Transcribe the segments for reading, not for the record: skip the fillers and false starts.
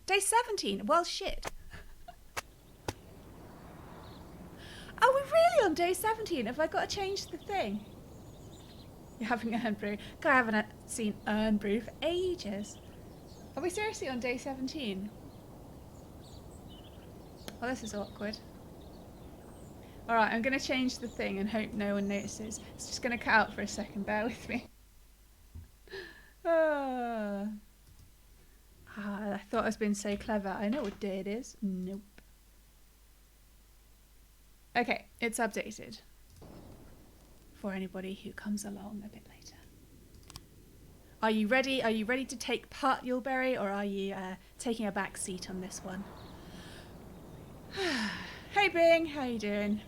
Day 17. Well, shit. Are we really on day 17? Have I got to change the thing? You're having urn brew. God, I haven't seen urn brew for ages. Are we seriously on day 17? Oh, this is awkward. Alright, I'm going to change the thing and hope no one notices. It's just going to cut out for a second. Bear with me. I thought I was being so clever. I know what day it is. Nope. Okay, it's updated. For anybody who comes along a bit later. Are you ready? Are you ready to take part, Yuleberry, or are you taking a back seat on this one? Hey Bing, how you doing?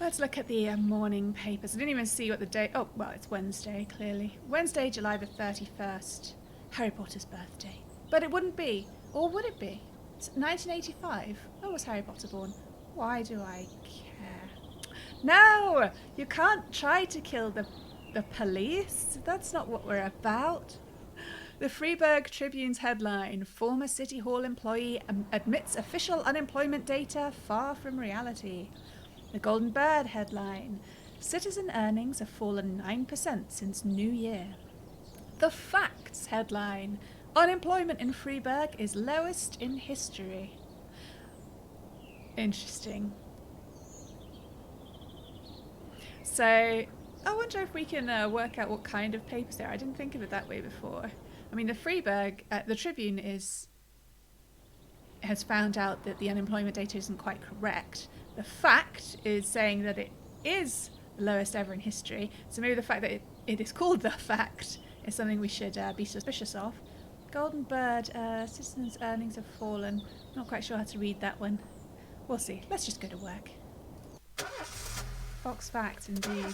Let's look at the morning papers. I didn't even see what the date... Oh, well, it's Wednesday, clearly. Wednesday, July the 31st. Harry Potter's birthday. But it wouldn't be. Or would it be? It's 1985. When was Harry Potter born? Why do I care? No! You can't try to kill the police. That's not what we're about. The Freiburg Tribune's headline, former City Hall employee admits official unemployment data far from reality. The Golden Bird headline, citizen earnings have fallen 9% since New Year. The Facts headline, unemployment in Freiburg is lowest in history. Interesting. So, I wonder if we can work out what kind of papers there are. I didn't think of it that way before. I mean, the Freiburg, the Tribune has found out that the unemployment data isn't quite correct. The Fact is saying that it is the lowest ever in history. So maybe the fact that it is called The Fact is something we should be suspicious of. Golden Bird, citizens' earnings have fallen. Not quite sure how to read that one. We'll see. Let's just go to work. Fox Facts, indeed.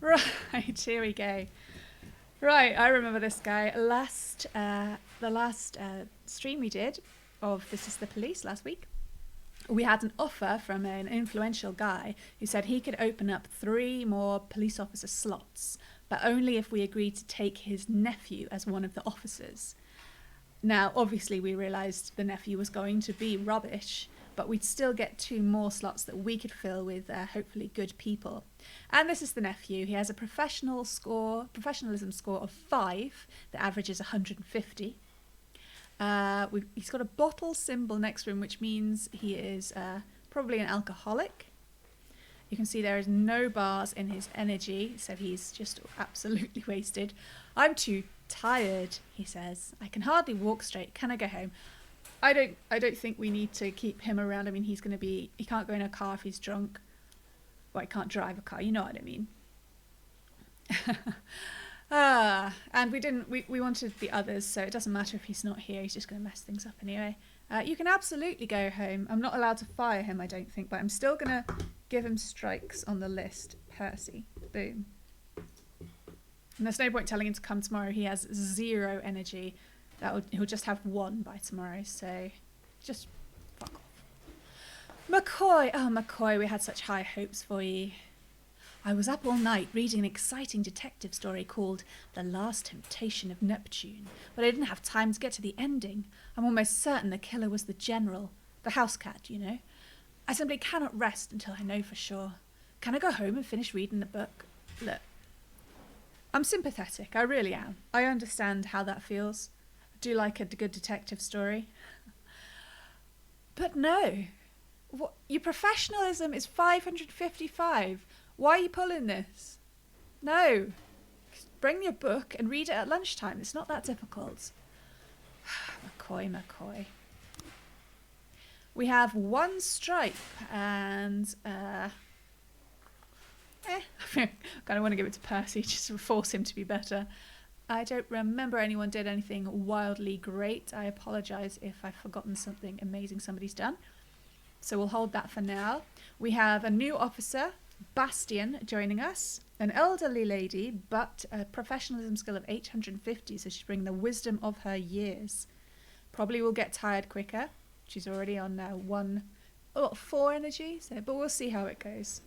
Right, here we go. Right, I remember this guy. The last stream we did of This Is the Police last week, we had an offer from an influential guy who said he could open up 3 more police officer slots, but only if we agreed to take his nephew as one of the officers. Now, obviously, we realised the nephew was going to be rubbish, but we'd still get 2 more slots that we could fill with hopefully good people. And this is the nephew. He has a professionalism score of 5. The average is 150. He's got a bottle symbol next to him, which means he is probably an alcoholic. You can see there is no bars in his energy, so he's just absolutely wasted. I'm too tired, he says. I can hardly walk straight. Can I go home? I don't think we need to keep him around. I mean, he can't go in a car if he's drunk. Well, he can't drive a car, you know what I mean. And we wanted the others, so it doesn't matter if he's not here, he's just going to mess things up anyway. You can absolutely go home. I'm not allowed to fire him, I don't think, but I'm still going to give him strikes on the list. Percy. Boom. And there's no point telling him to come tomorrow. He has 0 energy. He'll just have 1 by tomorrow, so just fuck off. McCoy! Oh, McCoy, we had such high hopes for you. I was up all night reading an exciting detective story called The Last Temptation of Neptune, but I didn't have time to get to the ending. I'm almost certain the killer was the general, the house cat, you know. I simply cannot rest until I know for sure. Can I go home and finish reading the book? Look, I'm sympathetic, I really am. I understand how that feels. I do like a good detective story. But no, your professionalism is 555. Why are you pulling this? No. Bring your book and read it at lunchtime. It's not that difficult. McCoy. We have 1 stripe and I kind of want to give it to Percy just to force him to be better. I don't remember anyone did anything wildly great. I apologise if I've forgotten something amazing somebody's done. So we'll hold that for now. We have a new officer, Bastian, joining us. An elderly lady, but a professionalism skill of 850, so she's bringing the wisdom of her years. Probably will get tired quicker. She's already on 4 energy, but we'll see how it goes.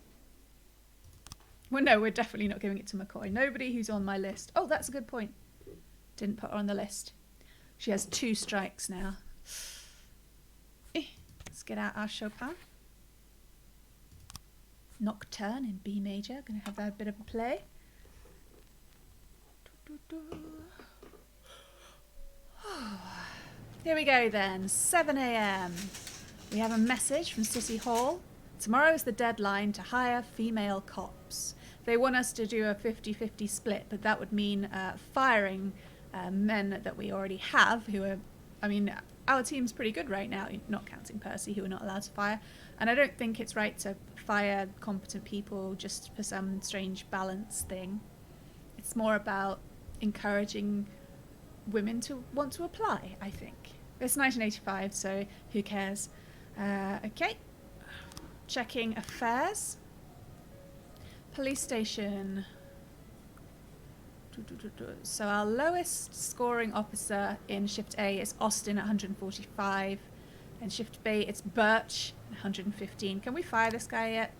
Well, no, we're definitely not giving it to McCoy. Nobody who's on my list. Oh, that's a good point. Didn't put her on the list. She has 2 strikes now. Let's get out our Chopin. Nocturne in B major. Gonna have that bit of a play. Here we go then. 7 a.m. We have a message from City Hall. Tomorrow is the deadline to hire female cops. They want us to do a 50-50 split, but that would mean firing men that we already have who are, I mean, our team's pretty good right now, not counting Percy, who we're not allowed to fire. And I don't think it's right to fire competent people just for some strange balance thing. It's more about encouraging women to want to apply, I think. It's 1985, so who cares? Okay. Checking affairs. Police station. So our lowest scoring officer in Shift A is Austin at 145. And Shift B, it's Birch at 115. Can we fire this guy yet?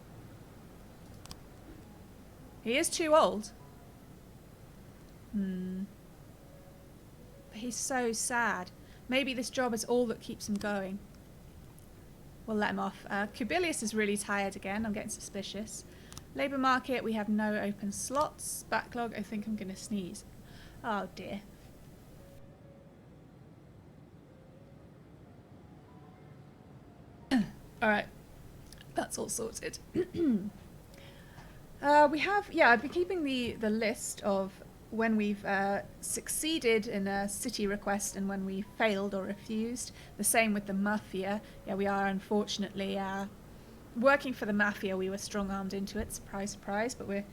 He is too old. But he's so sad. Maybe this job is all that keeps him going. We'll let him off. Kubilius is really tired again. I'm getting suspicious. Labour market, we have no open slots. Backlog, I think I'm going to sneeze. Oh dear. Alright. That's all sorted. We have, yeah, I've been keeping the list of when we've succeeded in a city request and when we failed or refused. The same with the Mafia. Yeah, we are unfortunately working for the Mafia. We were strong-armed into it, surprise, surprise, but we're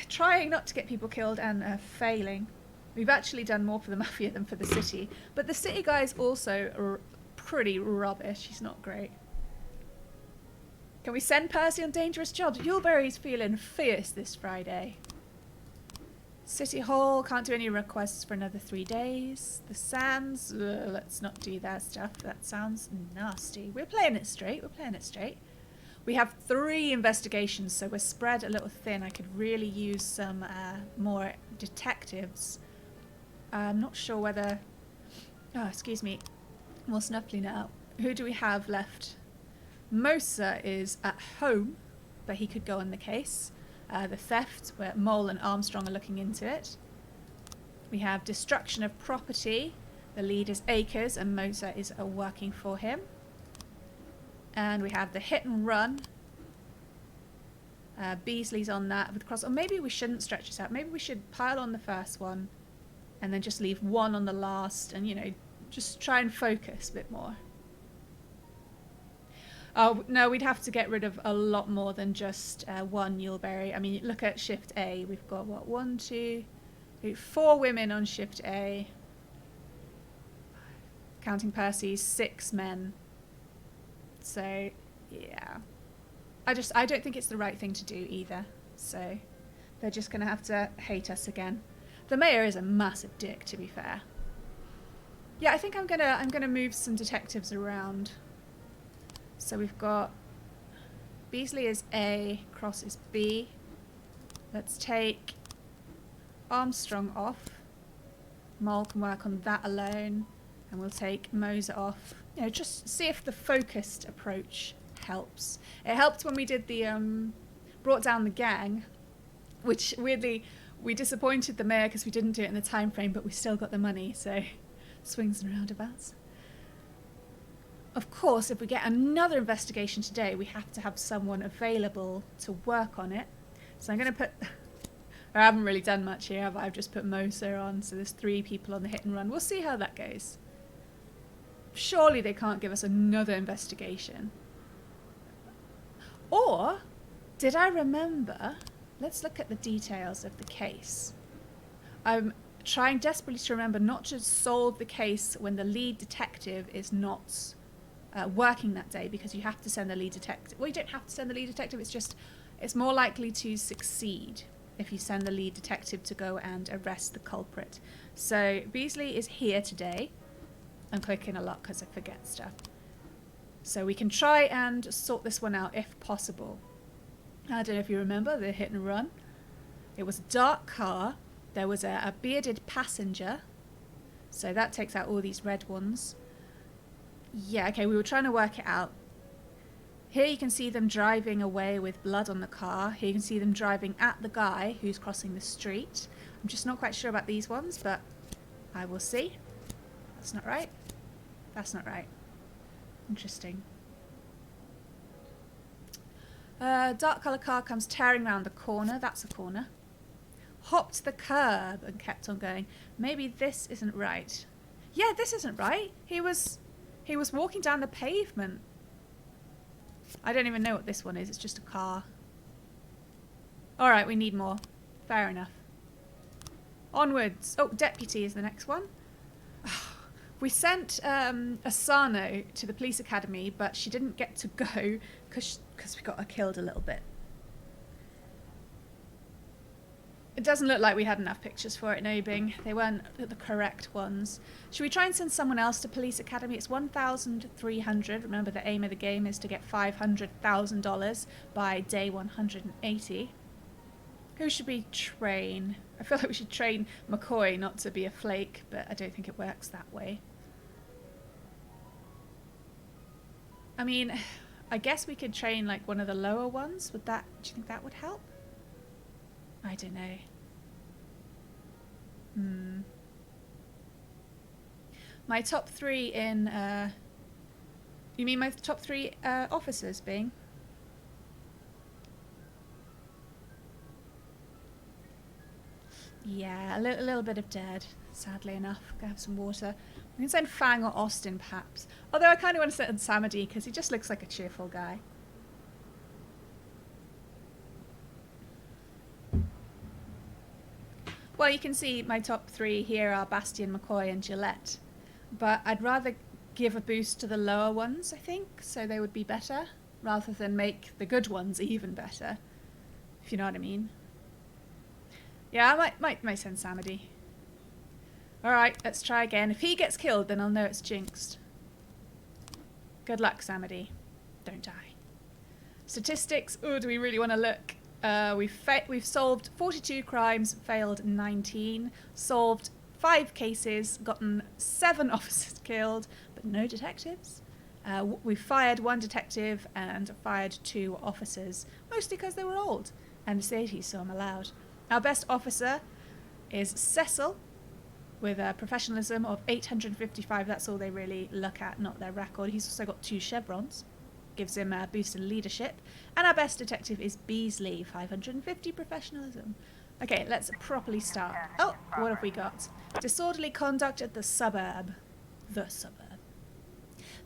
trying not to get people killed and failing. We've actually done more for the Mafia than for the city, but the city guy's also pretty rubbish. He's not great. Can we send Percy on dangerous jobs? Yuleberry's feeling fierce this Friday. City Hall, can't do any requests for another 3 days. The Sands, let's not do that stuff. That sounds nasty. We're playing it straight. We're playing it straight. We have 3 investigations, so we're spread a little thin. I could really use some more detectives. I'm not sure whether... Oh, excuse me. More snuffly now. Who do we have left? Mosa is at home, but he could go on the case. The theft, where Mole and Armstrong are looking into it. We have destruction of property. The lead is Akers, and Mosa is working for him. And we have the hit and run. Beasley's on that with cross. Or maybe we shouldn't stretch this out. Maybe we should pile on the first one and then just leave 1 on the last and, you know, just try and focus a bit more. Oh, no, we'd have to get rid of a lot more than just 1 Yuleberry. I mean, look at Shift A. We've got, what, 1, 2, 3, 4 women on Shift A. Counting Percy's 6 men. So, yeah. I don't think it's the right thing to do either. So, they're just going to have to hate us again. The mayor is a massive dick, to be fair. Yeah, I think I'm gonna move some detectives around. So we've got Beasley is A, Cross is B. Let's take Armstrong off. Mole can work on that alone. And we'll take Moser off. You know, just see if the focused approach helps. It helped when we did the brought down the gang, which weirdly we disappointed the mayor because we didn't do it in the time frame, but we still got the money, so swings and roundabouts. Of course, if we get another investigation today, we have to have someone available to work on it. So I'm going to put... I haven't really done much here, have I? I've just put Moser on, so there's 3 people on the hit and run. We'll see how that goes. Surely they can't give us another investigation. Or, did I remember... Let's look at the details of the case. I'm trying desperately to remember not to solve the case when the lead detective is not working that day, because you have to send the lead detective. Well, you don't have to send the lead detective, it's more likely to succeed if you send the lead detective to go and arrest the culprit. So Beasley is here today. I'm clicking a lot because I forget stuff. So we can try and sort this one out if possible. I don't know if you remember the hit and run. It was a dark car. There was a bearded passenger. So that takes out all these red ones. Yeah, okay, we were trying to work it out. Here you can see them driving away with blood on the car. Here you can see them driving at the guy who's crossing the street. I'm just not quite sure about these ones, but I will see. That's not right. That's not right. Interesting. Dark colour car comes tearing round the corner. That's a corner. Hopped the curb and kept on going. Maybe this isn't right. Yeah, this isn't right. He was walking down the pavement. I don't even know what this one is. It's just a car. All right, we need more. Fair enough. Onwards. Oh, deputy is the next one. We sent Asano to the police academy, but she didn't get to go because we got her killed a little bit. It doesn't look like we had enough pictures for it, no, Bing. They weren't the correct ones. Should we try and send someone else to police academy? It's 1,300. Remember, the aim of the game is to get $500,000 by day 180. Who should we train? I feel like we should train McCoy not to be a flake, but I don't think it works that way. I mean, I guess we could train like one of the lower ones. Do you think that would help? I don't know. My top three in... you mean my top three officers, Bing? Yeah, a little bit of dead, sadly enough. Gonna have some water. We can send Fang or Austin, perhaps. Although I kind of want to send Samadi because he just looks like a cheerful guy. Well, you can see my top three here are Bastian, McCoy and Gillette. But I'd rather give a boost to the lower ones, I think, so they would be better, rather than make the good ones even better, if you know what I mean. Yeah, I might send Samadi. Alright, let's try again. If he gets killed, then I'll know it's jinxed. Good luck, Samadi. Don't die. Statistics. Oh, do we really want to look? We've solved 42 crimes, failed 19, solved 5 cases, gotten 7 officers killed, but no detectives. We've fired 1 detective and fired 2 officers, mostly because they were old, and it's the 80s, so I'm allowed. Our best officer is Cecil, with a professionalism of 855. That's all they really look at, not their record. He's also got 2 chevrons. Gives him a boost in leadership. And our best detective is Beasley, 550 professionalism. Okay, let's properly start. Oh, what have we got? Disorderly conduct at the suburb. The suburb.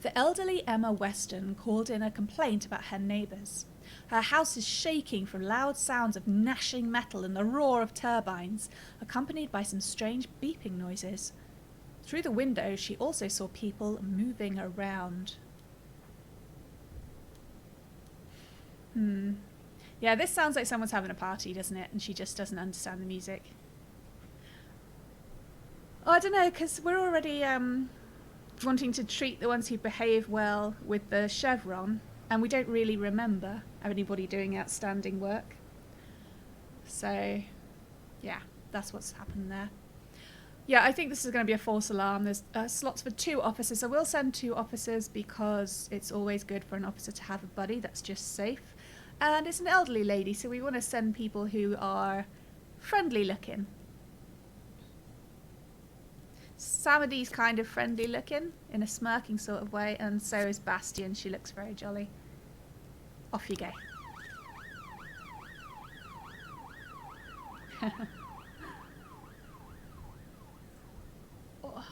The elderly Emma Weston called in a complaint about her neighbours. Her house is shaking from loud sounds of gnashing metal and the roar of turbines, accompanied by some strange beeping noises. Through the window, she also saw people moving around. Yeah, this sounds like someone's having a party, doesn't it? And she just doesn't understand the music. Oh, I don't know, because we're already wanting to treat the ones who behave well with the chevron, and we don't really remember anybody doing outstanding work. So, yeah, that's what's happened there. Yeah, I think this is going to be a false alarm. There's slots for 2 officers. I will send 2 officers because it's always good for an officer to have a buddy that's just safe. And it's an elderly lady, so we want to send people who are friendly looking. Samadi's kind of friendly looking, in a smirking sort of way, and so is Bastian. She looks very jolly. Off you go. Oh.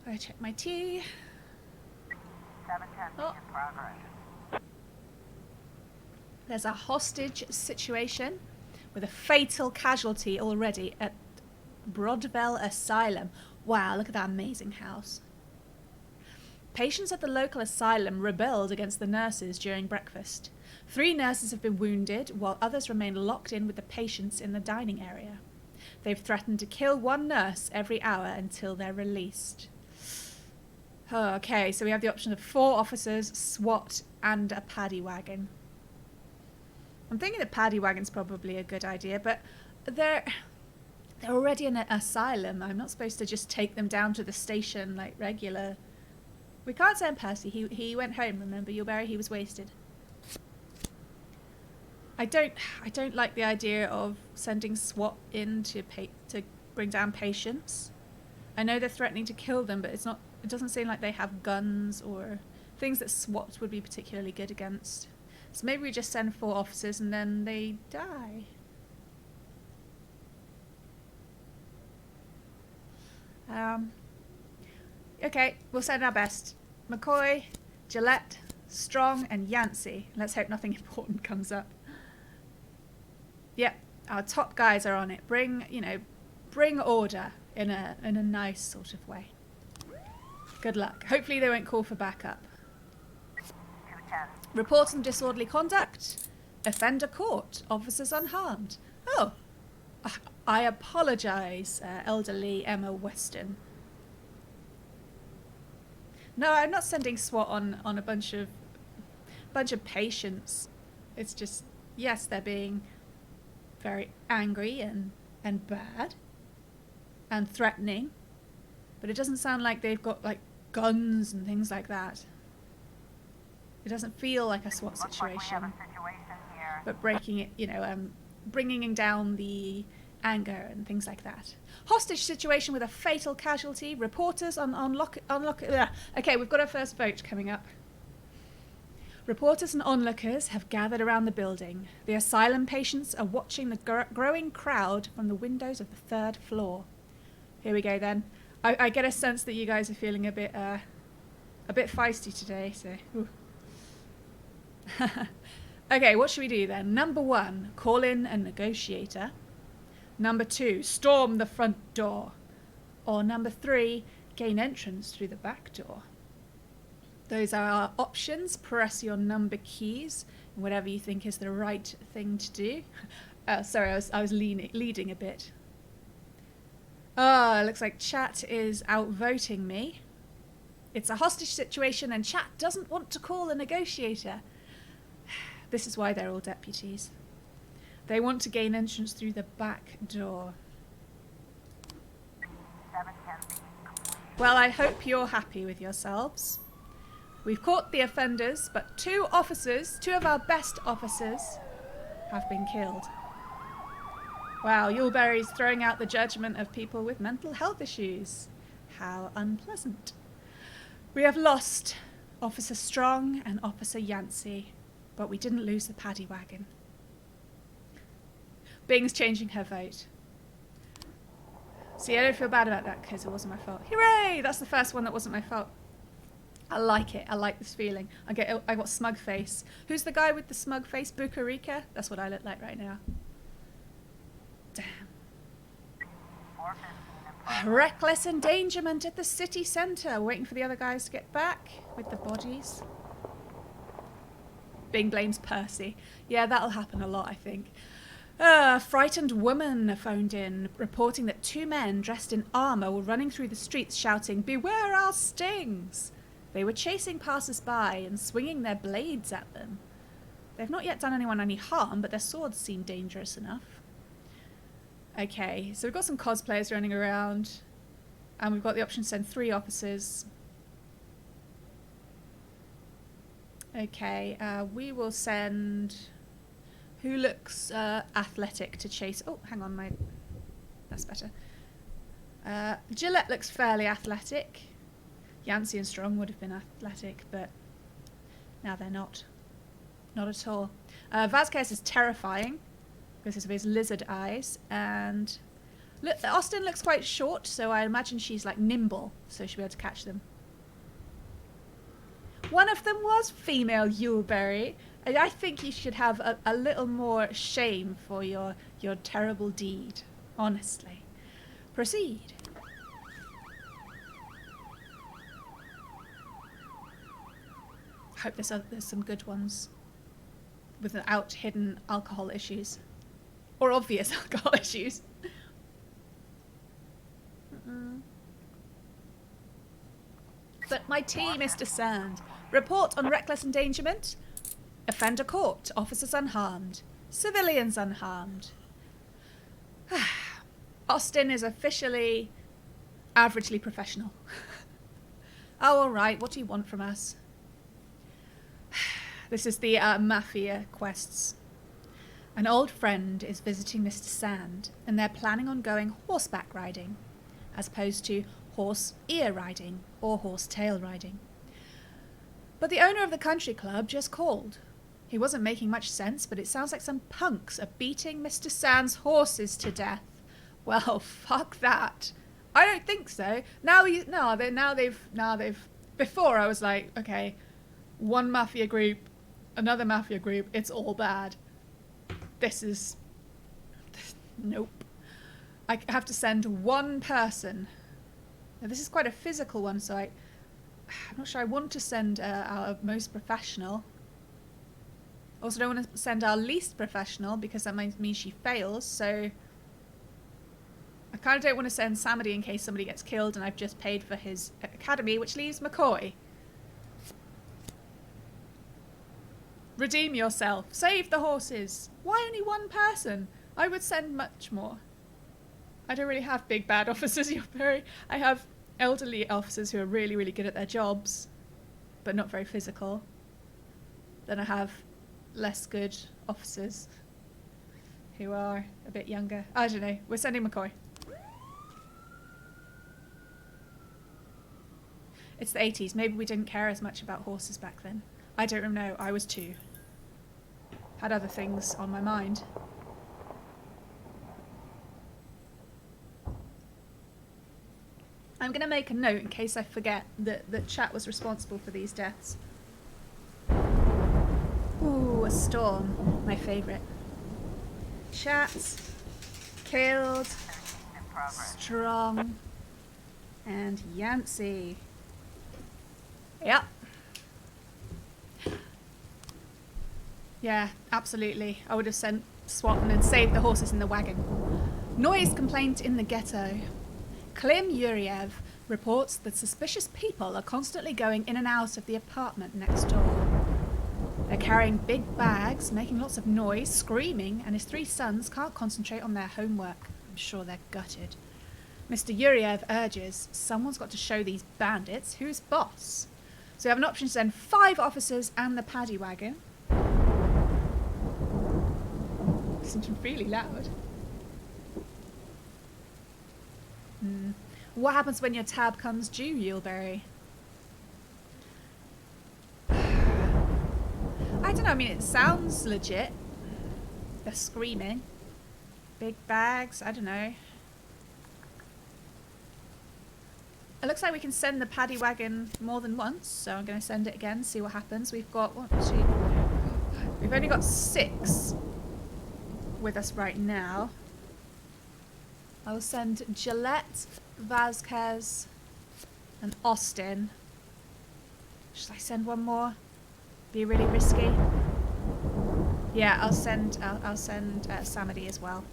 I check my tea. 710 Oh. in progress. There's a hostage situation with a fatal casualty already at Broadvell Asylum. Wow, look at that amazing house. Patients at the local asylum rebelled against the nurses during breakfast. 3 nurses have been wounded, while others remain locked in with the patients in the dining area. They've threatened to kill 1 nurse every hour until they're released. Okay, so we have the option of 4 officers, SWAT, and a paddy wagon. I'm thinking the paddy wagon's probably a good idea, but they're already in an asylum. I'm not supposed to just take them down to the station like regular. We can't send Percy. He went home, remember, Yuleberry? He was wasted. I don't like the idea of sending SWAT in to bring down patients. I know they're threatening to kill them, but it doesn't seem like they have guns or things that SWAT would be particularly good against. So maybe we just send 4 officers and then they die. Okay, we'll send our best. McCoy, Gillette, Strong, and Yancey. Let's hope nothing important comes up. Yep, our top guys are on it. Bring order in a nice sort of way. Good luck. Hopefully they won't call for backup. Report on disorderly conduct. Offender caught. Officers unharmed. Oh, I apologise, elderly Emma Weston. No, I'm not sending SWAT on a bunch of patients. It's just, yes, they're being very angry and bad and threatening, but it doesn't sound like they've got like guns and things like that. It doesn't feel like a SWAT situation, but breaking it, bringing down the anger and things like that. Hostage situation with a fatal casualty. Reporters on lock. Okay, we've got our first vote coming up. Reporters and onlookers have gathered around the building. The asylum patients are watching the growing crowd from the windows of the 3rd floor. Here we go then. I get a sense that you guys are feeling a bit feisty today, so. Okay, what should we do then? Number 1, call in a negotiator. Number 2, storm the front door. Or number 3, gain entrance through the back door. Those are our options. Press your number keys, whatever you think is the right thing to do. Sorry, I was leading a bit. Oh, it looks like chat is outvoting me. It's a hostage situation and chat doesn't want to call a negotiator. This is why they're all deputies. They want to gain entrance through the back door. Well, I hope you're happy with yourselves. We've caught the offenders, but 2 of our best officers, have been killed. Wow, Yuleberry's throwing out the judgment of people with mental health issues. How unpleasant. We have lost Officer Strong and Officer Yancey, but we didn't lose the paddy wagon. Bing's changing her vote. See, I don't feel bad about that because it wasn't my fault. Hooray! That's the first one that wasn't my fault. I like it. I like this feeling. I got smug face. Who's the guy with the smug face? Bucarica? That's what I look like right now. Damn. Reckless endangerment at the city centre. Waiting for the other guys to get back with the bodies. Bing blames Percy. Yeah, that'll happen a lot, I think. A frightened woman phoned in, reporting that 2 men dressed in armour were running through the streets shouting, "Beware our stings!" They were chasing passers-by and swinging their blades at them. They've not yet done anyone any harm, but their swords seem dangerous enough. Okay, so we've got some cosplayers running around, and we've got the option to send 3 officers. Okay, we will send... Who looks athletic to chase... Oh, hang on, that's better. Gillette looks fairly athletic. Yancey and Strong would have been athletic, but now they're not. Not at all. Vasquez is terrifying because of his lizard eyes, and Austin looks quite short, so I imagine she's like nimble, so she'll be able to catch them. One of them was female Yuleberry. I think you should have a little more shame for your terrible deed, honestly. Proceed. I hope there's some good ones without hidden alcohol issues. Or obvious alcohol issues. But my team is discerned. Report on reckless endangerment. Offender caught. Officers unharmed. Civilians unharmed. Austin is officially averagely professional. Oh, all right. What do you want from us? This is the Mafia quests. An old friend is visiting Mr. Sand, and they're planning on going horseback riding, as opposed to horse ear riding or horse tail riding. But the owner of the country club just called. He wasn't making much sense, but it sounds like some punks are beating Mr. Sand's horses to death. Well, fuck that. I don't think so. Before I was like, okay, one mafia group, another mafia group, it's all bad. Nope. I have to send one person. Now, this is quite a physical one, so I'm not sure I want to send our most professional. Also don't want to send our least professional because that might mean she fails, so I kind of don't want to send Samedy in case somebody gets killed and I've just paid for his academy, which leaves McCoy. Redeem yourself. Save the horses. Why only one person? I would send much more. I don't really have big bad officers. I have elderly officers who are really, really good at their jobs, but not very physical. Then I have less good officers who are a bit younger. I don't know. We're sending McCoy. It's the 80s. Maybe we didn't care as much about horses back then. I don't know. I was 2. Had other things on my mind. I'm going to make a note in case I forget that the chat was responsible for these deaths. Ooh, a storm. My favourite. Chat. Killed. Strong. And Yancey. Yep. Yeah, absolutely. I would have sent SWAT and saved the horses in the wagon. Noise complaint in the ghetto. Klim Yuriev reports that suspicious people are constantly going in and out of the apartment next door. They're carrying big bags, making lots of noise, screaming, and his 3 sons can't concentrate on their homework. I'm sure they're gutted. Mr. Yuriev urges someone's got to show these bandits who's boss. So we have an option to send 5 officers and the paddy wagon. Seems really loud. What happens when your tab comes due, Yuleberry? I don't know, I mean, it sounds legit. They're screaming. Big bags, I don't know. It looks like we can send the paddy wagon more than once, so I'm going to send it again, see what happens. We've got, 1, 2... We've only got 6 with us right now. I will send Gillette, Vasquez, and Austin. Should I send one more? Be really risky. Yeah, I'll send Samedy as well.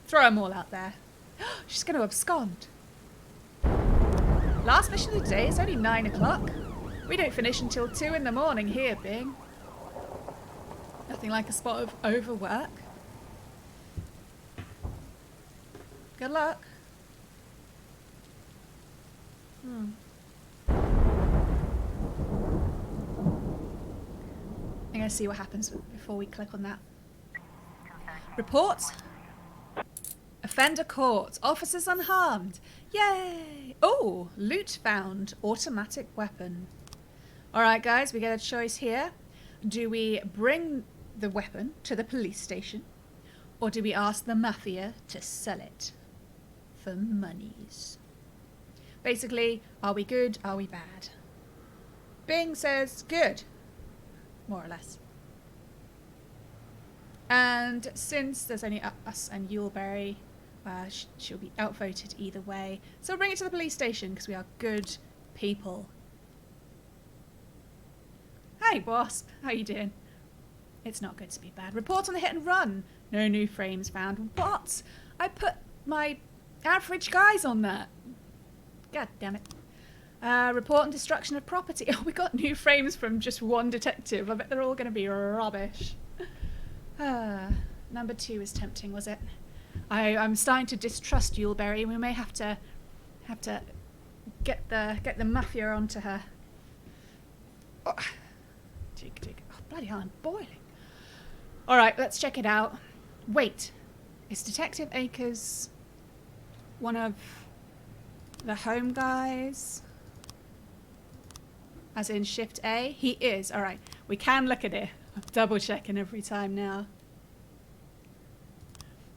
Throw them all out there. She's going to abscond. Last mission of the day. It's only 9 o'clock. We don't finish until 2 in the morning here, Bing. Nothing like a spot of overwork. Good luck. I'm going to see what happens before we click on that. Report. Offender caught. Officers unharmed. Yay! Oh, loot found. Automatic weapon. Alright guys, we get a choice here. Do we bring the weapon to the police station? Or do we ask the mafia to sell it for monies? Basically, are we good? Are we bad? Bing says good. More or less. And since there's only us and Yuleberry, she'll be outvoted either way. So we'll bring it to the police station because we are good people. Hey, Wasp. How you doing? It's not good to be bad. Report on the hit and run. No new frames found. What? I put my average guys on that. God damn it. Report and destruction of property. Oh, we got new frames from just one detective. I bet they're all going to be rubbish. Number 2 is tempting, was it? I'm starting to distrust Yuleberry. We may have to get the mafia onto her. Oh, bloody hell, I'm boiling. All right, let's check it out. Wait, is Detective Akers one of the home guys? As in Shift A? He is. All right, we can look at it. I'm double checking every time now.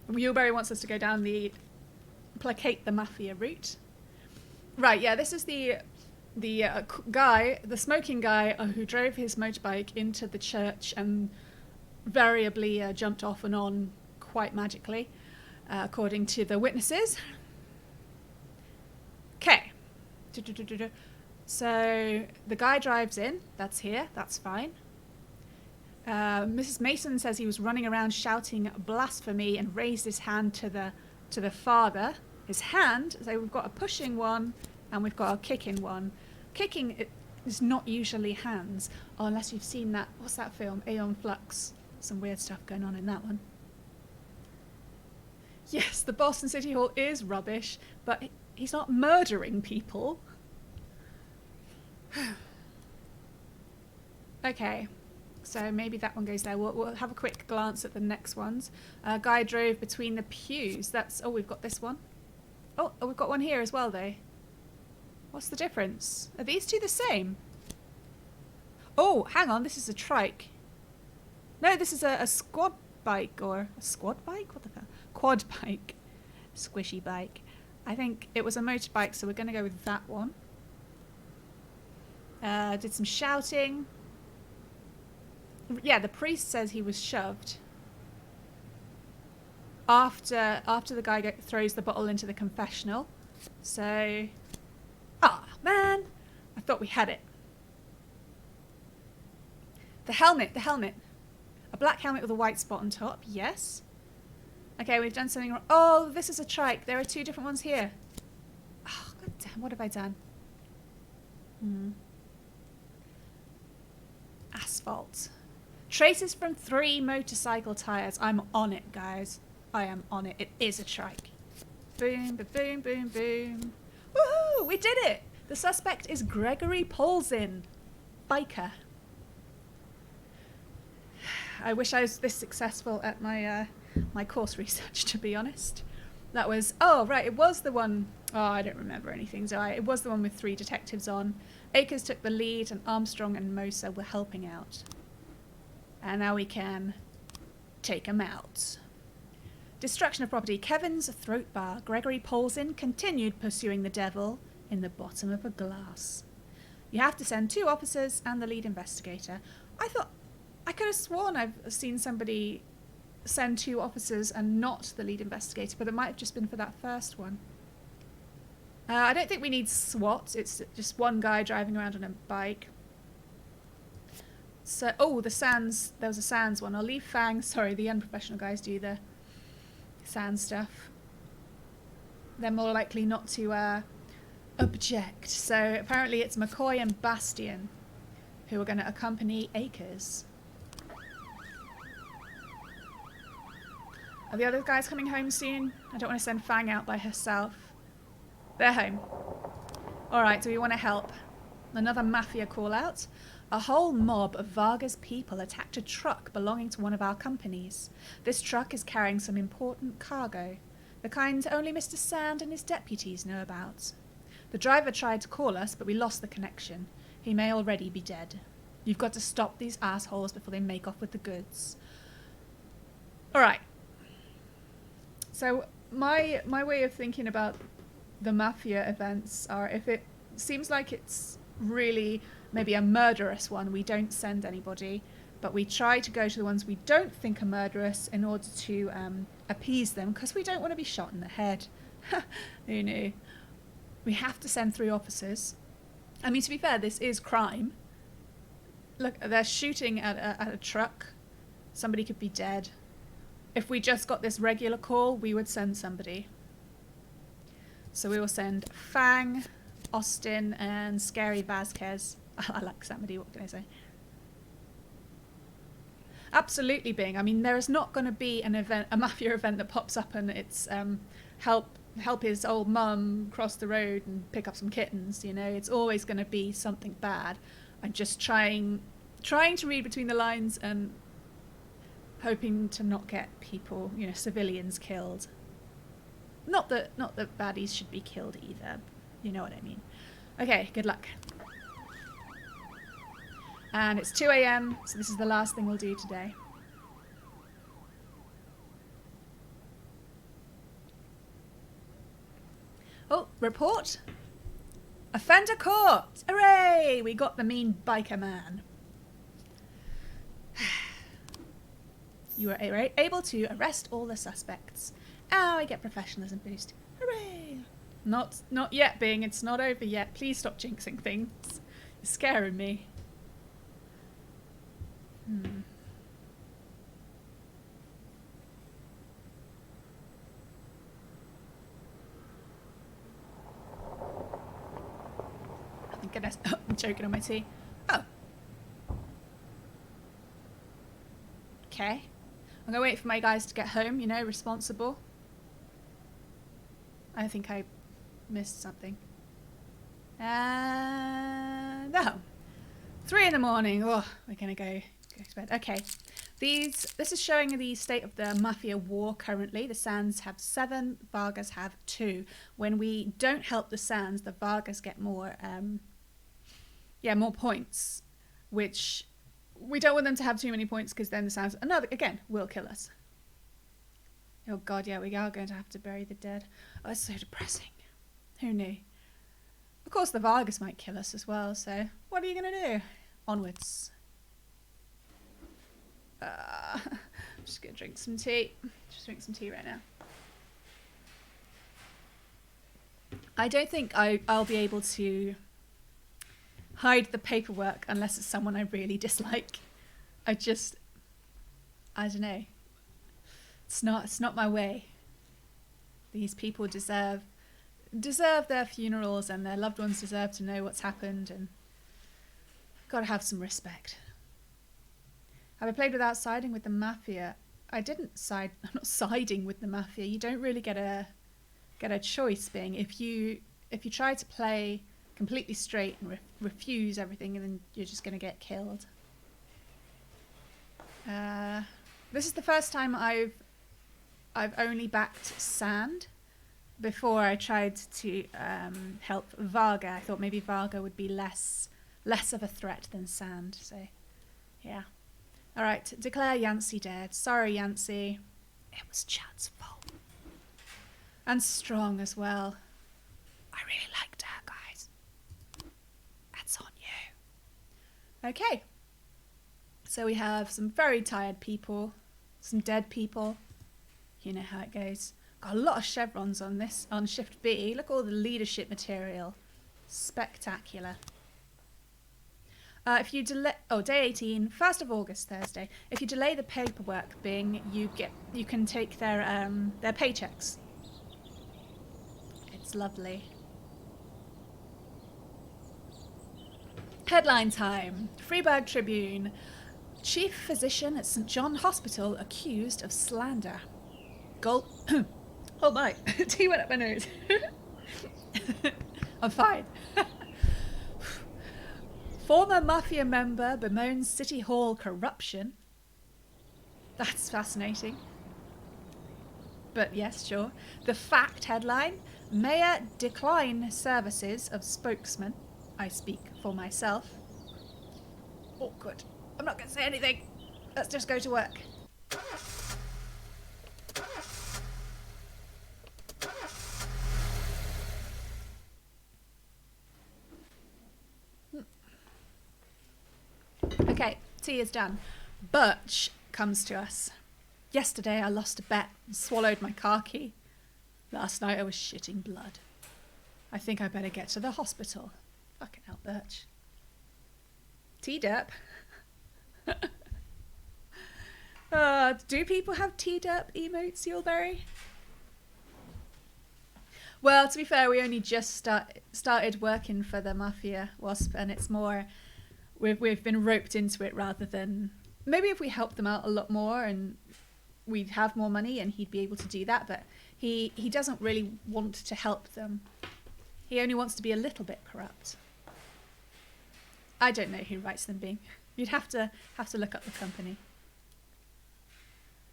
Yuleberry wants us to go down the placate the mafia route. Right, yeah, this is the guy, the smoking guy who drove his motorbike into the church and variably jumped off and on quite magically, according to the witnesses. Okay. So the guy drives in. That's here. That's fine. Mrs. Mason says he was running around shouting blasphemy and raised his hand to the father. His hand. So we've got a pushing one and we've got a kicking one. Kicking is not usually hands, unless you've seen that. What's that film? Aeon Flux. Some weird stuff going on in that one. Yes, the Boston City Hall is rubbish, but he's not murdering people. Okay, so maybe that one goes there. We'll have a quick glance at the next ones. Guy drove between the pews. That's... Oh, we've got this one. Oh, we've got one here as well, though. What's the difference? Are these two the same? Oh, hang on. This is a trike. No, this is a squad bike, or a squad bike? What the hell? Quad bike. Squishy bike. I think it was a motorbike, so we're going to go with that one. Did some shouting. Yeah, the priest says he was shoved after the guy throws the bottle into the confessional. So, man, I thought we had it. The helmet. A black helmet with a white spot on top. Yes. Okay, we've done something wrong. Oh, this is a trike. There are 2 different ones here. Oh, god damn, what have I done? Asphalt. Traces from 3 motorcycle tires. I'm on it, guys. I am on it. It is a trike. Boom, boom, boom, boom. Woohoo! We did it! The suspect is Gregory Paulzin, biker. I wish I was this successful at my my course research, to be honest. That was... Oh, right, it was the one... Oh, I don't remember anything, so it was the one with 3 detectives on. Akers took the lead, and Armstrong and Moser were helping out. And now we can take them out. Destruction of property. Kevin's throat bar. Gregory Paulzin continued pursuing the devil in the bottom of a glass. You have to send 2 officers and the lead investigator. I could have sworn I've seen somebody send 2 officers and not the lead investigator, but it might have just been for that first one. I don't think we need SWAT. It's just one guy driving around on a bike. So, oh, the Sands. There was a Sands one. I'll leave Fang. Sorry, the unprofessional guys do the Sands stuff. They're more likely not to object. So apparently it's McCoy and Bastian who are going to accompany Akers. Are the other guys coming home soon? I don't want to send Fang out by herself. They're home. Alright, do we want to help? Another mafia call out. A whole mob of Varga's people attacked a truck belonging to one of our companies. This truck is carrying some important cargo, the kind only Mr. Sand and his deputies know about. The driver tried to call us, but we lost the connection. He may already be dead. You've got to stop these assholes before they make off with the goods. Alright. So my way of thinking about the mafia events are, if it seems like it's really maybe a murderous one, we don't send anybody, but we try to go to the ones we don't think are murderous in order to appease them, because we don't want to be shot in the head. Who knew? We have to send 3 officers. I mean, to be fair, this is crime. Look, they're shooting at a truck. Somebody could be dead. If we just got this regular call, we would send somebody. So we will send Fang, Austin and Scary Vasquez. I like somebody, what can I say? Absolutely, Bing. I mean, there is not going to be an event, a mafia event that pops up and it's help his old mum cross the road and pick up some kittens. You know, it's always going to be something bad. I'm just trying to read between the lines and hoping to not get people, you know, civilians killed. Not that baddies should be killed either. You know what I mean. Okay, good luck. And it's 2 a.m, so this is the last thing we'll do today. Oh, report. Offender caught! Hooray! We got the mean biker man. You were able to arrest all the suspects. Oh, I get professionalism boost. Hooray! Not yet, Bing. It's not over yet. Please stop jinxing things. You're scaring me. Thank goodness. I'm choking on my tea. Oh. Okay. I'm gonna wait for my guys to get home, you know, responsible. I think I missed something. No. 3 in the morning. Oh, we're gonna go to bed. Okay. This is showing the state of the Mafia war currently. The Sands have 7, Vargas have 2. When we don't help the Sands, the Vargas get more more points, which we don't want them to have too many points because then the Sands will kill us. Oh god, yeah, we are going to have to bury the dead. Oh, it's so depressing. Who knew? Of course the Vargas might kill us as well, so what are you going to do? Onwards. I'm just going to drink some tea. Just drink some tea right now. I don't think I'll be able to hide the paperwork unless it's someone I really dislike. I don't know. It's not my way. These people deserve their funerals, and their loved ones deserve to know what's happened, and gotta have some respect. Have I played without siding with the Mafia? I'm not siding with the Mafia. You don't really get a choice, Bing. If you try to play completely straight and refuse everything, and then you're just gonna get killed. This is the first time I've only backed Sand. Before I tried to help Varga. I thought maybe Varga would be less of a threat than Sand. So, yeah. All right, declare Yancey dead. Sorry, Yancey. It was Chad's fault. And Strong as well. I really liked her, guys. That's on you. Okay. So we have some very tired people, some dead people. You know how it goes. Got a lot of chevrons on Shift B. Look at all the leadership material. Spectacular. If you delay, day 18, 1st of August, Thursday. If you delay the paperwork, Bing, you can take their paychecks. It's lovely. Headline time. Freeburg Tribune. Chief physician at St John Hospital accused of slander. Oh my, tea went up my nose. I'm fine. Former Mafia member bemoans City Hall corruption. That's fascinating. But yes, sure. The Fact headline. Mayor decline services of spokesman. I speak for myself. Awkward. I'm not going to say anything. Let's just go to work. Okay, tea is done. Birch comes to us. Yesterday I lost a bet and swallowed my car key. Last night I was shitting blood. I think I better get to the hospital. Fucking hell, Birch. T-derp. Do people have T-derp emotes, Yuleberry? Well, to be fair, we only just started working for the Mafia Wasp, and it's more we've been roped into it rather than maybe if we helped them out a lot more and we'd have more money and he'd be able to do that. But he doesn't really want to help them. He only wants to be a little bit corrupt. I don't know who writes them, Bing. You'd have to look up the company.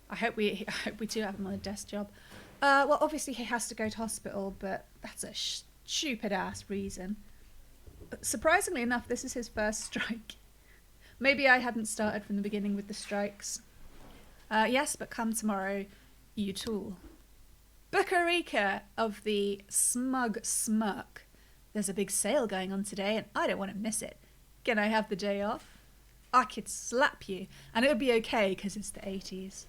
I hope we do have him on a desk job. Well, obviously he has to go to hospital, but that's a stupid ass reason. But surprisingly enough, this is his first strike. Maybe I hadn't started from the beginning with the strikes. Yes, but come tomorrow, you tool. Bucharika of the Smug Smirk. There's a big sale going on today and I don't want to miss it. Can I have the day off? I could slap you and it would be okay because it's the 80s.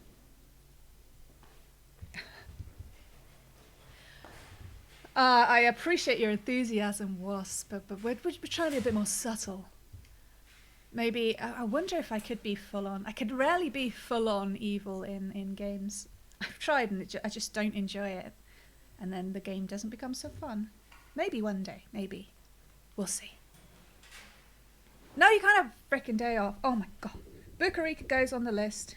I appreciate your enthusiasm, Wasp, but we're trying to be a bit more subtle. Maybe, I wonder if I could be full-on. I could rarely be full-on evil in games. I've tried and I just don't enjoy it. And then the game doesn't become so fun. Maybe one day, maybe. We'll see. No, you can't have a frickin' day off. Oh my god. Bucharika goes on the list.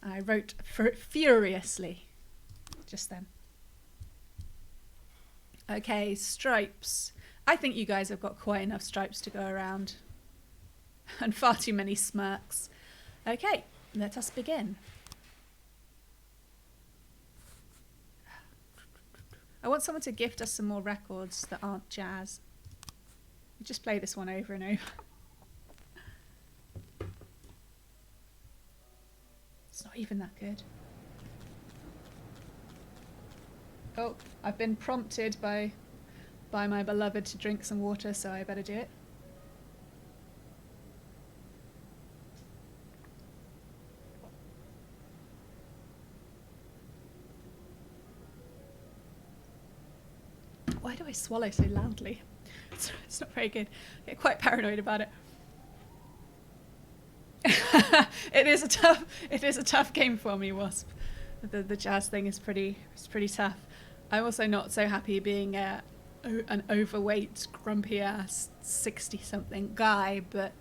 I wrote furiously just then. Okay, stripes. I think you guys have got quite enough stripes to go around. And far too many smirks. Okay, let us begin. I want someone to gift us some more records that aren't jazz. We just play this one over and over. It's not even that good. Oh, I've been prompted by my beloved to drink some water, so I better do it. Why do I swallow so loudly? It's not very good. I get quite paranoid about it. It is a tough game for me, Wasp. The jazz thing is pretty tough. I'm also not so happy being an overweight, grumpy ass 60-something guy, but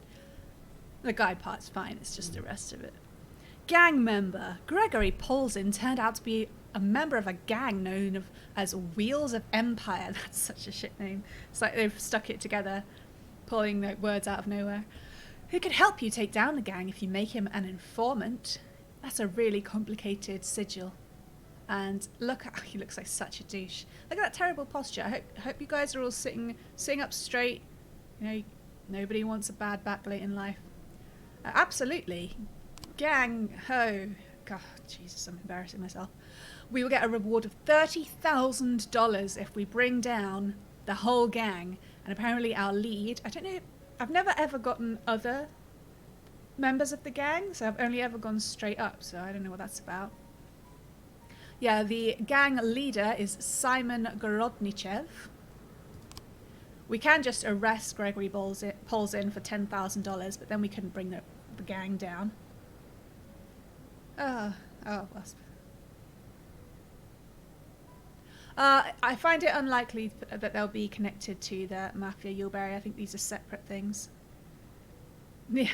the guy part's fine. It's just the rest of it. Gang member Gregory Polzin turned out to be a member of a gang known as Wheels of Empire. That's such a shit name. It's like they've stuck it together, pulling the words out of nowhere. Who could help you take down the gang if you make him an informant? That's a really complicated sigil. And look, he looks like such a douche. Look at that terrible posture. I hope you guys are all sitting up straight. You know, nobody wants a bad backlight in life. Absolutely. Gang ho. God, Jesus, I'm embarrassing myself. We will get a reward of $30,000 if we bring down the whole gang. And apparently our lead, I don't know, I've never ever gotten other members of the gang, so I've only ever gone straight up, so I don't know what that's about. Yeah, the gang leader is Simon Gorodnichev. We can just arrest Gregory Polzin for $10,000, but then we couldn't bring the gang down. Oh, Wasp. I find it unlikely that they'll be connected to the Mafia Yulberry. I think these are separate things. Yeah,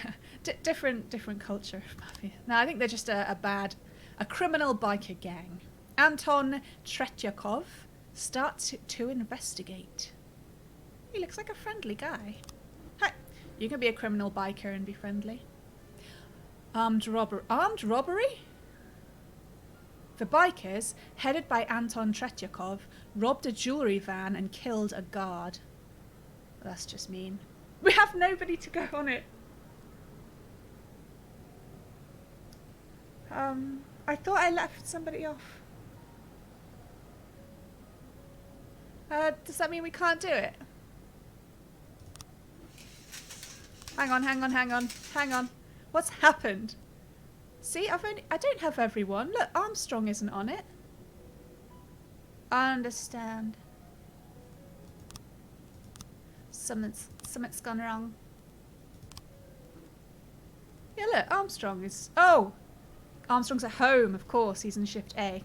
different culture of Mafia. No, I think they're just a criminal biker gang. Anton Tretyakov starts to investigate. He looks like a friendly guy. Hey, you can be a criminal biker and be friendly. Armed robbery? The bikers, headed by Anton Tretyakov, robbed a jewellery van and killed a guard. That's just mean. We have nobody to go on it. I thought I left somebody off. Does that mean we can't do it? Hang on. What's happened? See, I don't have everyone. Look, Armstrong isn't on it. I understand. Something's gone wrong. Yeah, look, Armstrong is... Oh! Armstrong's at home, of course. He's in shift A.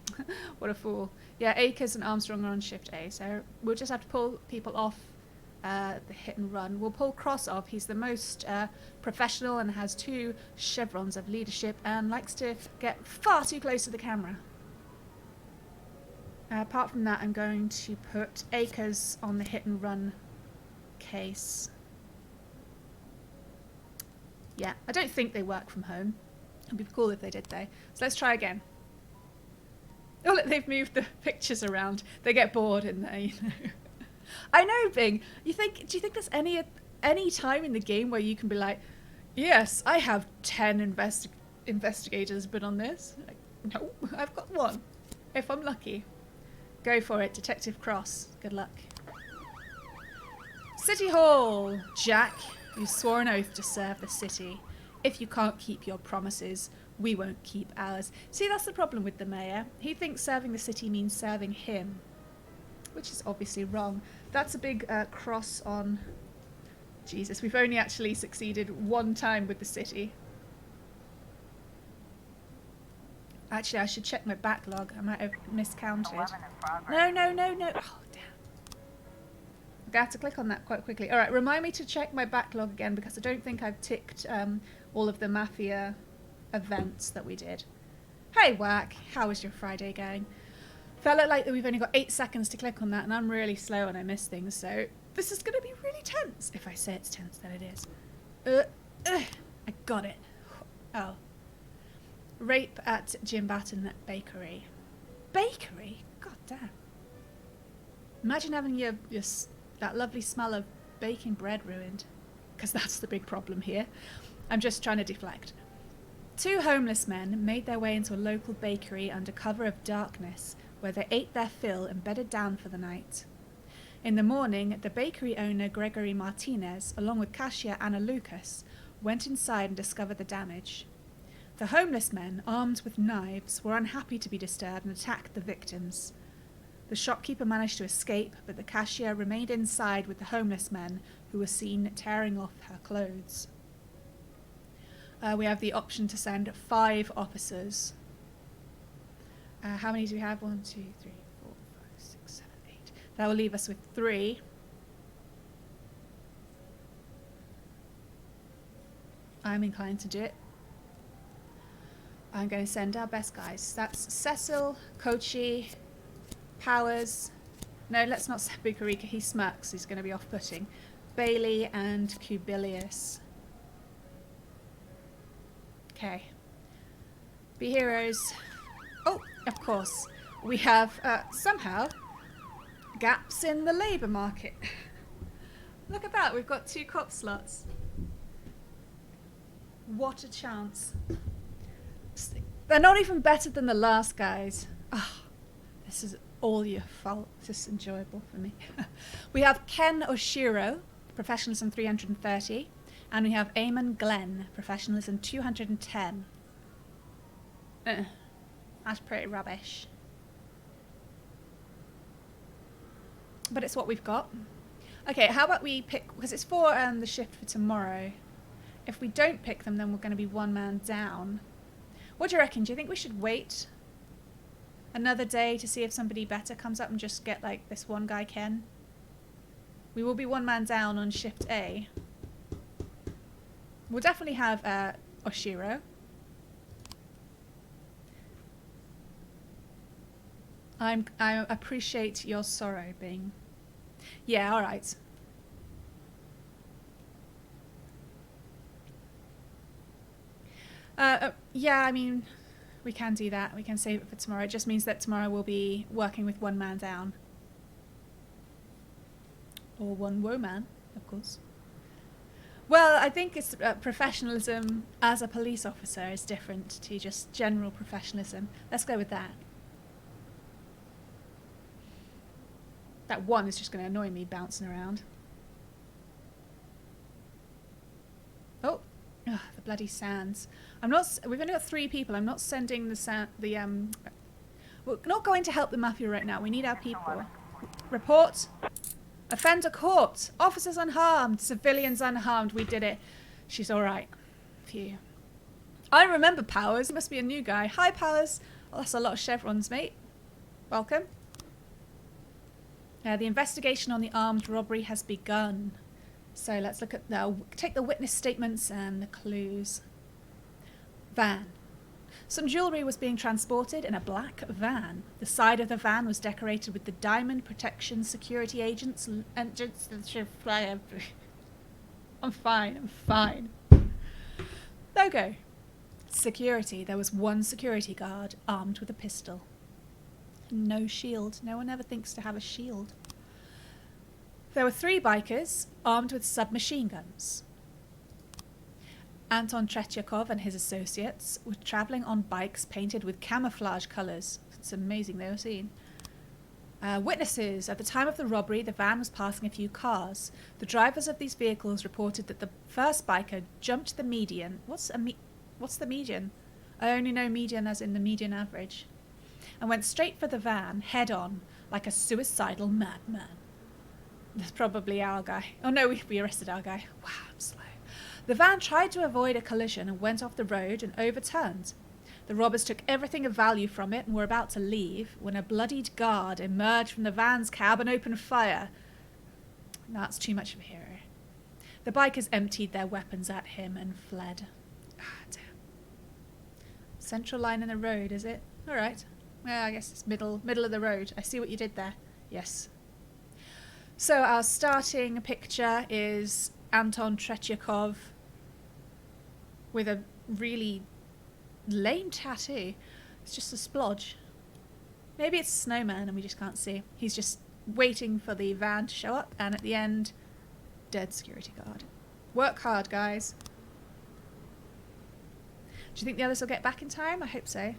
What a fool. Yeah, Akers and Armstrong are on shift A, so we'll just have to pull people off the hit and run. We'll pull Cross off. He's the most professional and has 2 chevrons of leadership and likes to get far too close to the camera. Apart from that, I'm going to put Akers on the hit and run case. Yeah, I don't think they work from home. It'd be cool if they did though. So let's try again. Oh look, they've moved the pictures around. They get bored in there, you know. I know, Bing. Do you think there's any time in the game where you can be like, yes, I have 10 investigators been on this? Like, no, I've got 1. If I'm lucky. Go for it, Detective Cross. Good luck. City Hall. Jack, you swore an oath to serve the city. If you can't keep your promises, we won't keep ours. See, that's the problem with the mayor. He thinks serving the city means serving him, which is obviously wrong. That's a big cross on... Jesus, we've only actually succeeded 1 time with the city. Actually, I should check my backlog. I might have miscounted. No. Oh, damn. I'm going to have to click on that quite quickly. All right, remind me to check my backlog again because I don't think I've ticked all of the Mafia events that we did. Hey, Whack. How is your Friday going? Felt like that we've only got 8 seconds to click on that, and I'm really slow and I miss things, so this is going to be really tense. If I say it's tense, then it is. I got it. Oh. Rape at Jim Batten Bakery. Bakery? God damn. Imagine having your that lovely smell of baking bread ruined. Because that's the big problem here. I'm just trying to deflect. 2 homeless men made their way into a local bakery under cover of darkness, where they ate their fill and bedded down for the night. In the morning, the bakery owner Gregory Martinez, along with cashier Anna Lucas, went inside and discovered the damage. The homeless men, armed with knives, were unhappy to be disturbed and attacked the victims. The shopkeeper managed to escape, but the cashier remained inside with the homeless men, who were seen tearing off her clothes. We have the option to send 5 officers. How many do we have? 1, 2, 3, 4, 5, 6, 7, 8. That will leave us with 3. I'm inclined to do it. I'm going to send our best guys. That's Cecil, Kochi, Powers. No, let's not send Bukarika. He smirks. He's going to be off-putting. Bailey and Cubilius. Okay. Be heroes. Oh, of course. We have, somehow, gaps in the labour market. Look at that. We've got 2 cop slots. What a chance. They're not even better than the last guys. Oh, this is all your fault. This is enjoyable for me. We have Ken Oshiro, professionalism 330, and we have Eamon Glenn, professionalism 210. That's pretty rubbish. But it's what we've got. Okay, how about we pick, because it's for the shift for tomorrow. If we don't pick them, then we're going to be 1 man down. What do you reckon? Do you think we should wait another day to see if somebody better comes up and just get like this one guy, Ken? We will be 1 man down on shift A. We'll definitely have Oshiro. I appreciate your sorrow, Bing. Yeah, all right. Yeah, I mean, we can do that. We can save it for tomorrow. It just means that tomorrow we'll be working with 1 man down. Or 1 woman, of course. Well, I think it's professionalism as a police officer is different to just general professionalism. Let's go with that. That 1 is just going to annoy me bouncing around. Oh, ugh, the bloody sands. We've only got 3 people. I'm not sending we're not going to help the mafia right now. We need our people. Report. Offender caught. Officers unharmed. Civilians unharmed. We did it. She's all right. Phew. I remember Powers. He must be a new guy. Hi, Powers. Oh, that's a lot of chevrons, mate. Welcome. The investigation on the armed robbery has begun. So let's look at take the witness statements and the clues. Van. Some jewellery was being transported in a black van. The side of the van was decorated with the Diamond Protection Security Agents. I'm fine. Logo. Security. There was one security guard armed with a pistol. No shield. No one ever thinks to have a shield. There were 3 bikers armed with submachine guns. Anton Tretyakov and his associates were travelling on bikes painted with camouflage colours. It's amazing they were seen. Witnesses. At the time of the robbery, the van was passing a few cars. The drivers of these vehicles reported that the first biker jumped the median. What's the median? I only know median as in the median average. And went straight for the van, head on, like a suicidal madman. That's probably our guy. Oh no, we arrested our guy. Wow, I'm slow. The van tried to avoid a collision and went off the road and overturned. The robbers took everything of value from it and were about to leave when a bloodied guard emerged from the van's cab and opened fire. That's too much of a hero. The bikers emptied their weapons at him and fled. Ah, damn. Central line in the road, is it? All right. Well, I guess it's middle of the road. I see what you did there. Yes. So our starting picture is Anton Tretyakov with a really lame tattoo. It's just a splodge. Maybe it's a snowman and we just can't see. He's just waiting for the van to show up, and at the end, dead security guard. Work hard, guys. Do you think the others will get back in time? I hope so.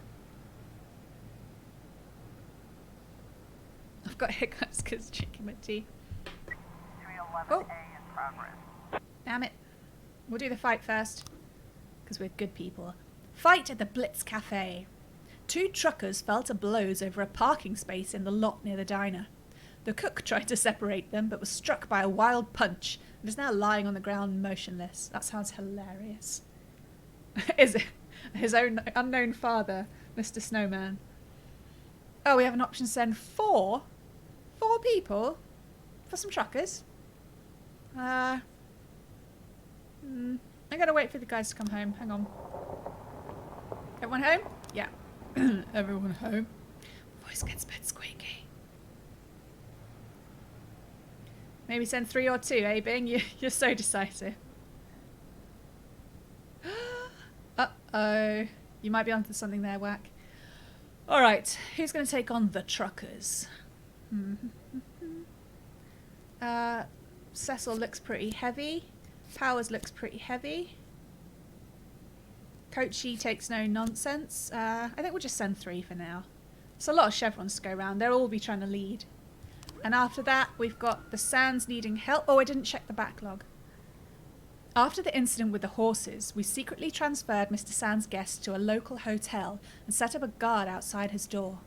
I've got hiccups because drinking my tea. Oh. Damn it. We'll do the fight first, because we're good people. Fight at the Blitz Cafe. 2 truckers fell to blows over a parking space in the lot near the diner. The cook tried to separate them, but was struck by a wild punch and is now lying on the ground motionless. That sounds hilarious. Is it? His own unknown father, Mr. Snowman. Oh, we have an option to send 4 people for some truckers. I'm gonna wait for the guys to come home. Hang on. Everyone home? Yeah. Everyone home. Voice gets a bit squeaky. Maybe send 3 or 2, eh, Bing? You're so decisive. Uh-oh. You might be onto something there, Whack. Alright, who's going to take on the truckers? Cecil looks pretty heavy. Powers looks pretty heavy. Coachy takes no nonsense. I think we'll just send 3 for now. It's a lot of chevrons to go around. They'll all be trying to lead. And after that, we've got the Sands needing help. Oh, I didn't check the backlog. After the incident with the horses, we secretly transferred Mr. Sands' guest to a local hotel and set up a guard outside his door.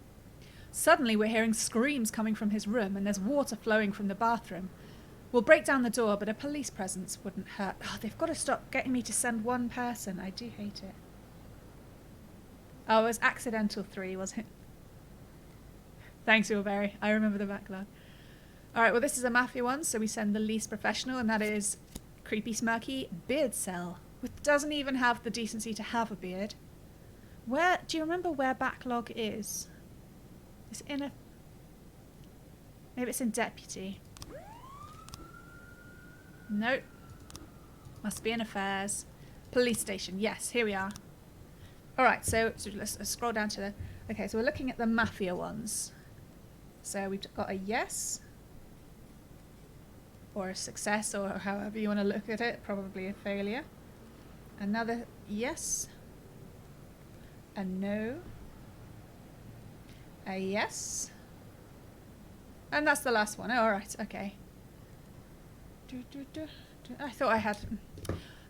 Suddenly, we're hearing screams coming from his room and there's water flowing from the bathroom. We'll break down the door, but a police presence wouldn't hurt. Oh, they've got to stop getting me to send 1 person. I do hate it. Oh, it was accidental 3, wasn't it? Thanks, Ulberry. I remember the backlog. Alright, well this is a mafia one, so we send the least professional, and that is Creepy Smirky Beard Cell, which doesn't even have the decency to have a beard. Where, do you remember where backlog is? It's in a... Maybe it's in deputy. Nope. Must be in affairs. Police station, yes, here we are. Alright, so let's scroll down to the... Okay, so we're looking at the mafia ones. So we've got a yes. Or a success, or however you want to look at it. Probably a failure. Another yes. A no. A yes. And that's the last one. Oh, alright, okay. I thought I had...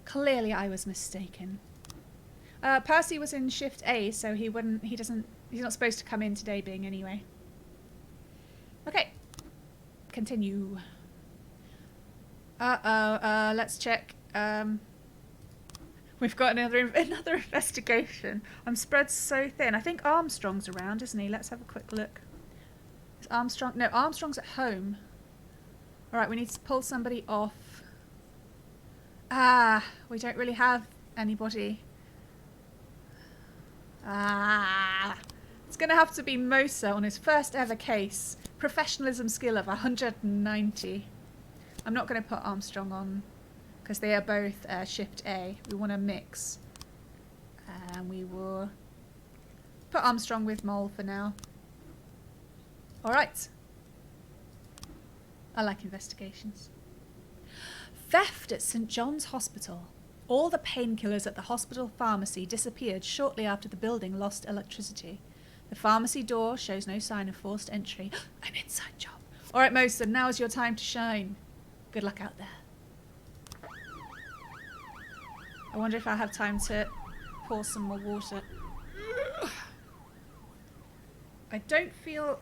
Clearly I was mistaken. Percy was in shift A, so he's not supposed to come in today, being anyway. Okay. Continue. Let's check. We've got another investigation. I'm spread so thin. I think Armstrong's around, isn't he? Let's have a quick look. Is Armstrong? No, Armstrong's at home. All right, we need to pull somebody off. We don't really have anybody. It's going to have to be Mosa on his first ever case. Professionalism skill of 190. I'm not going to put Armstrong on because they are both shift A. We want to mix. And we will put Armstrong with Mole for now. Alright. I like investigations. Theft at St. John's Hospital. All the painkillers at the hospital pharmacy disappeared shortly after the building lost electricity. The pharmacy door shows no sign of forced entry. An inside job. Alright, Mosa, now is your time to shine. Good luck out there. I wonder if I have time to pour some more water. I don't feel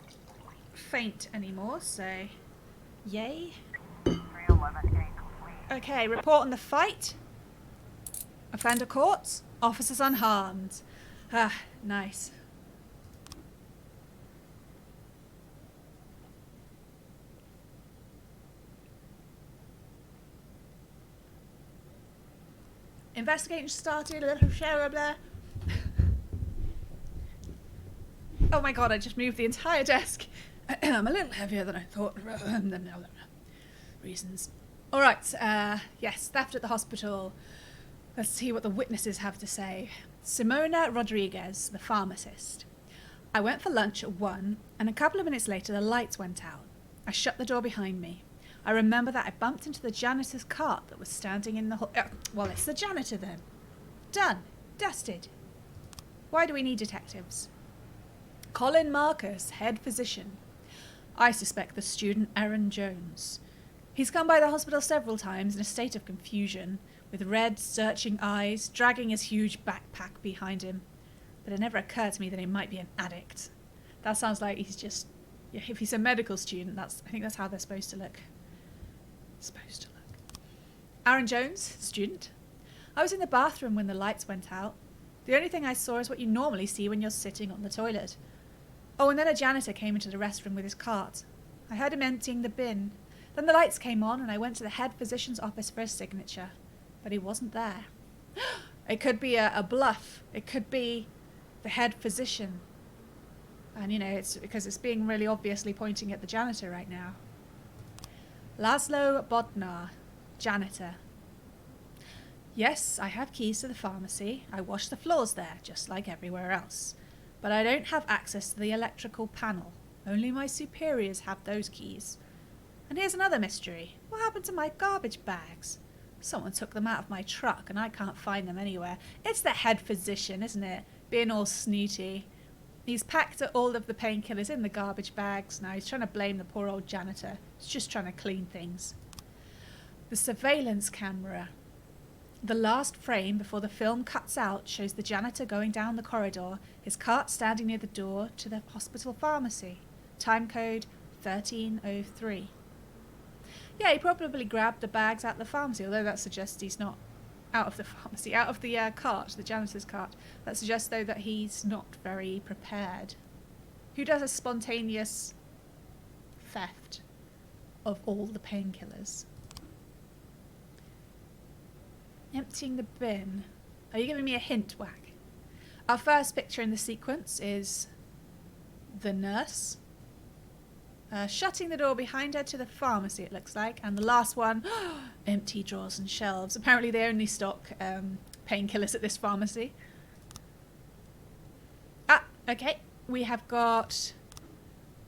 faint anymore, so yay. Okay, report on the fight. Offender caught. Officers unharmed. Nice. Investigation started, a little share blah. Oh my god, I just moved the entire desk. I'm a little heavier than I thought. Reasons. Alright, yes, theft at the hospital. Let's see what the witnesses have to say. Simona Rodriguez, the pharmacist. I went for lunch at 1, and a couple of minutes later the lights went out. I shut the door behind me. I remember that I bumped into the janitor's cart that was standing in the hall. Well, it's the janitor then. Done. Dusted. Why do we need detectives? Colin Marcus, head physician. I suspect the student Aaron Jones. He's come by the hospital several times in a state of confusion, with red, searching eyes, dragging his huge backpack behind him. But it never occurred to me that he might be an addict. That sounds like he's just... Yeah, if he's a medical student, I think that's how they're supposed to look. Aaron Jones, student. I was in the bathroom when the lights went out. The only thing I saw is what you normally see when you're sitting on the toilet. Oh, and then a janitor came into the restroom with his cart. I heard him emptying the bin. Then the lights came on and I went to the head physician's office for a signature. But he wasn't there. It could be a bluff. It could be the head physician. And, you know, it's because it's being really obviously pointing at the janitor right now. Laszlo Bodnar, janitor. Yes, I have keys to the pharmacy. I wash the floors there, just like everywhere else. But I don't have access to the electrical panel. Only my superiors have those keys. And here's another mystery. What happened to my garbage bags? Someone took them out of my truck and I can't find them anywhere. It's the head physician, isn't it? Being all snooty. He's packed all of the painkillers in the garbage bags. Now he's trying to blame the poor old janitor. He's just trying to clean things. The surveillance camera. The last frame before the film cuts out shows the janitor going down the corridor, his cart standing near the door to the hospital pharmacy. Time code 1303. Yeah, he probably grabbed the bags out of the pharmacy, although that suggests he's not out of the pharmacy, out of the cart, the janitor's cart. That suggests, though, that he's not very prepared. Who does a spontaneous theft of all the painkillers? Emptying the bin. Are you giving me a hint, Whack? Our first picture in the sequence is the nurse. Shutting the door behind her to the pharmacy, it looks like. And the last one, empty drawers and shelves. Apparently they only stock painkillers at this pharmacy. Okay. We have got...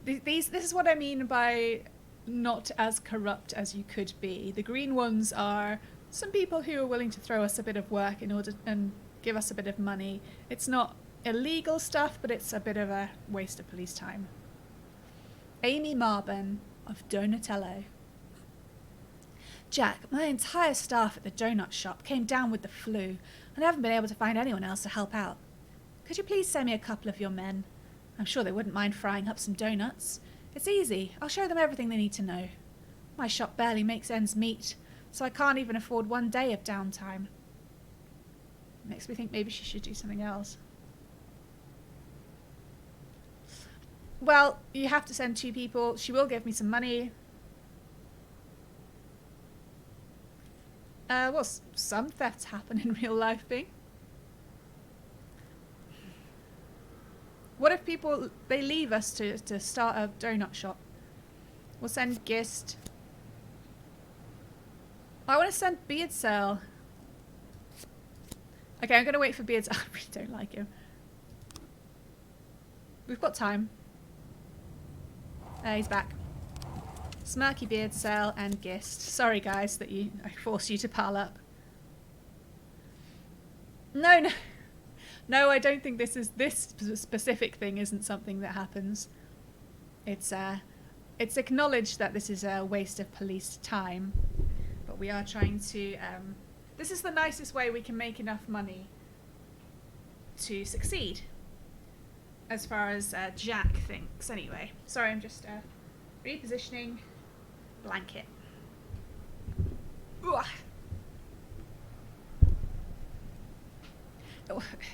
This is what I mean by not as corrupt as you could be. The green ones are some people who are willing to throw us a bit of work in order and give us a bit of money. It's not illegal stuff, but it's a bit of a waste of police time. Amy Marburn of Donatello. Jack, my entire staff at the donut shop came down with the flu, and I haven't been able to find anyone else to help out. Could you please send me a couple of your men? I'm sure they wouldn't mind frying up some donuts. It's easy. I'll show them everything they need to know. My shop barely makes ends meet, so I can't even afford one day of downtime. Makes me think maybe she should do something else. Well, you have to send 2 people. She will give me some money. Well, some thefts happen in real life, Bing. What if people, they leave us to start a donut shop? We'll send Gist. I want to send Beard Cell. Okay, I'm going to wait for Beard Cell. I really don't like him. We've got time. He's back. Smirky, Beard Cell, and Gist. Sorry, guys, that I forced you to pal up. No. No, I don't think this specific thing isn't something that happens. It's acknowledged that this is a waste of police time, but we are trying to. This is the nicest way we can make enough money to succeed, as far as Jack thinks. Anyway, sorry, I'm just repositioning blanket. Ugh.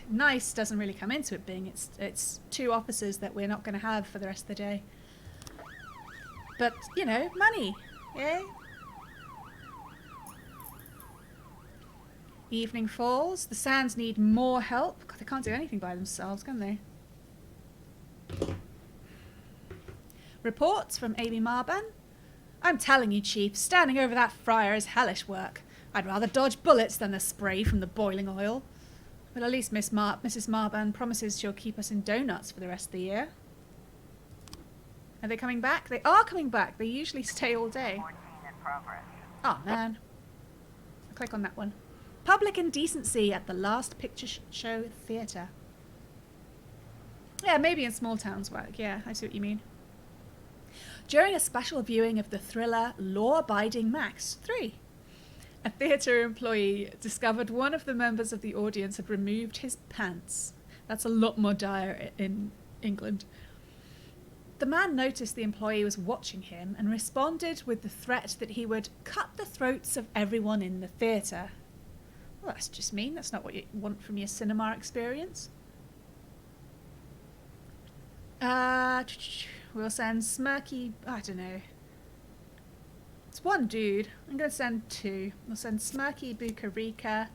Nice doesn't really come into it, being it's 2 officers that we're not going to have for the rest of the day. But, you know, money, yeah? Evening falls. The Sands need more help. God, they can't do anything by themselves, can they? Reports from Amy Marban. I'm telling you, Chief, standing over that fryer is hellish work. I'd rather dodge bullets than the spray from the boiling oil. But at least Mrs. Marban promises she'll keep us in donuts for the rest of the year. Are they coming back? They are coming back. They usually stay all day. Oh, man. I'll click on that one. Public indecency at the Last Picture Show Theatre. Yeah, maybe in small towns work. Yeah, I see what you mean. During a special viewing of the thriller Law-Abiding Max 3, a theatre employee discovered one of the members of the audience had removed his pants. That's a lot more dire in England. The man noticed the employee was watching him and responded with the threat that he would cut the throats of everyone in the theatre. Well, that's just mean. That's not what you want from your cinema experience. We'll send Smirky... I don't know. It's 1 dude. I'm going to send 2. We'll send Smirky Bucarica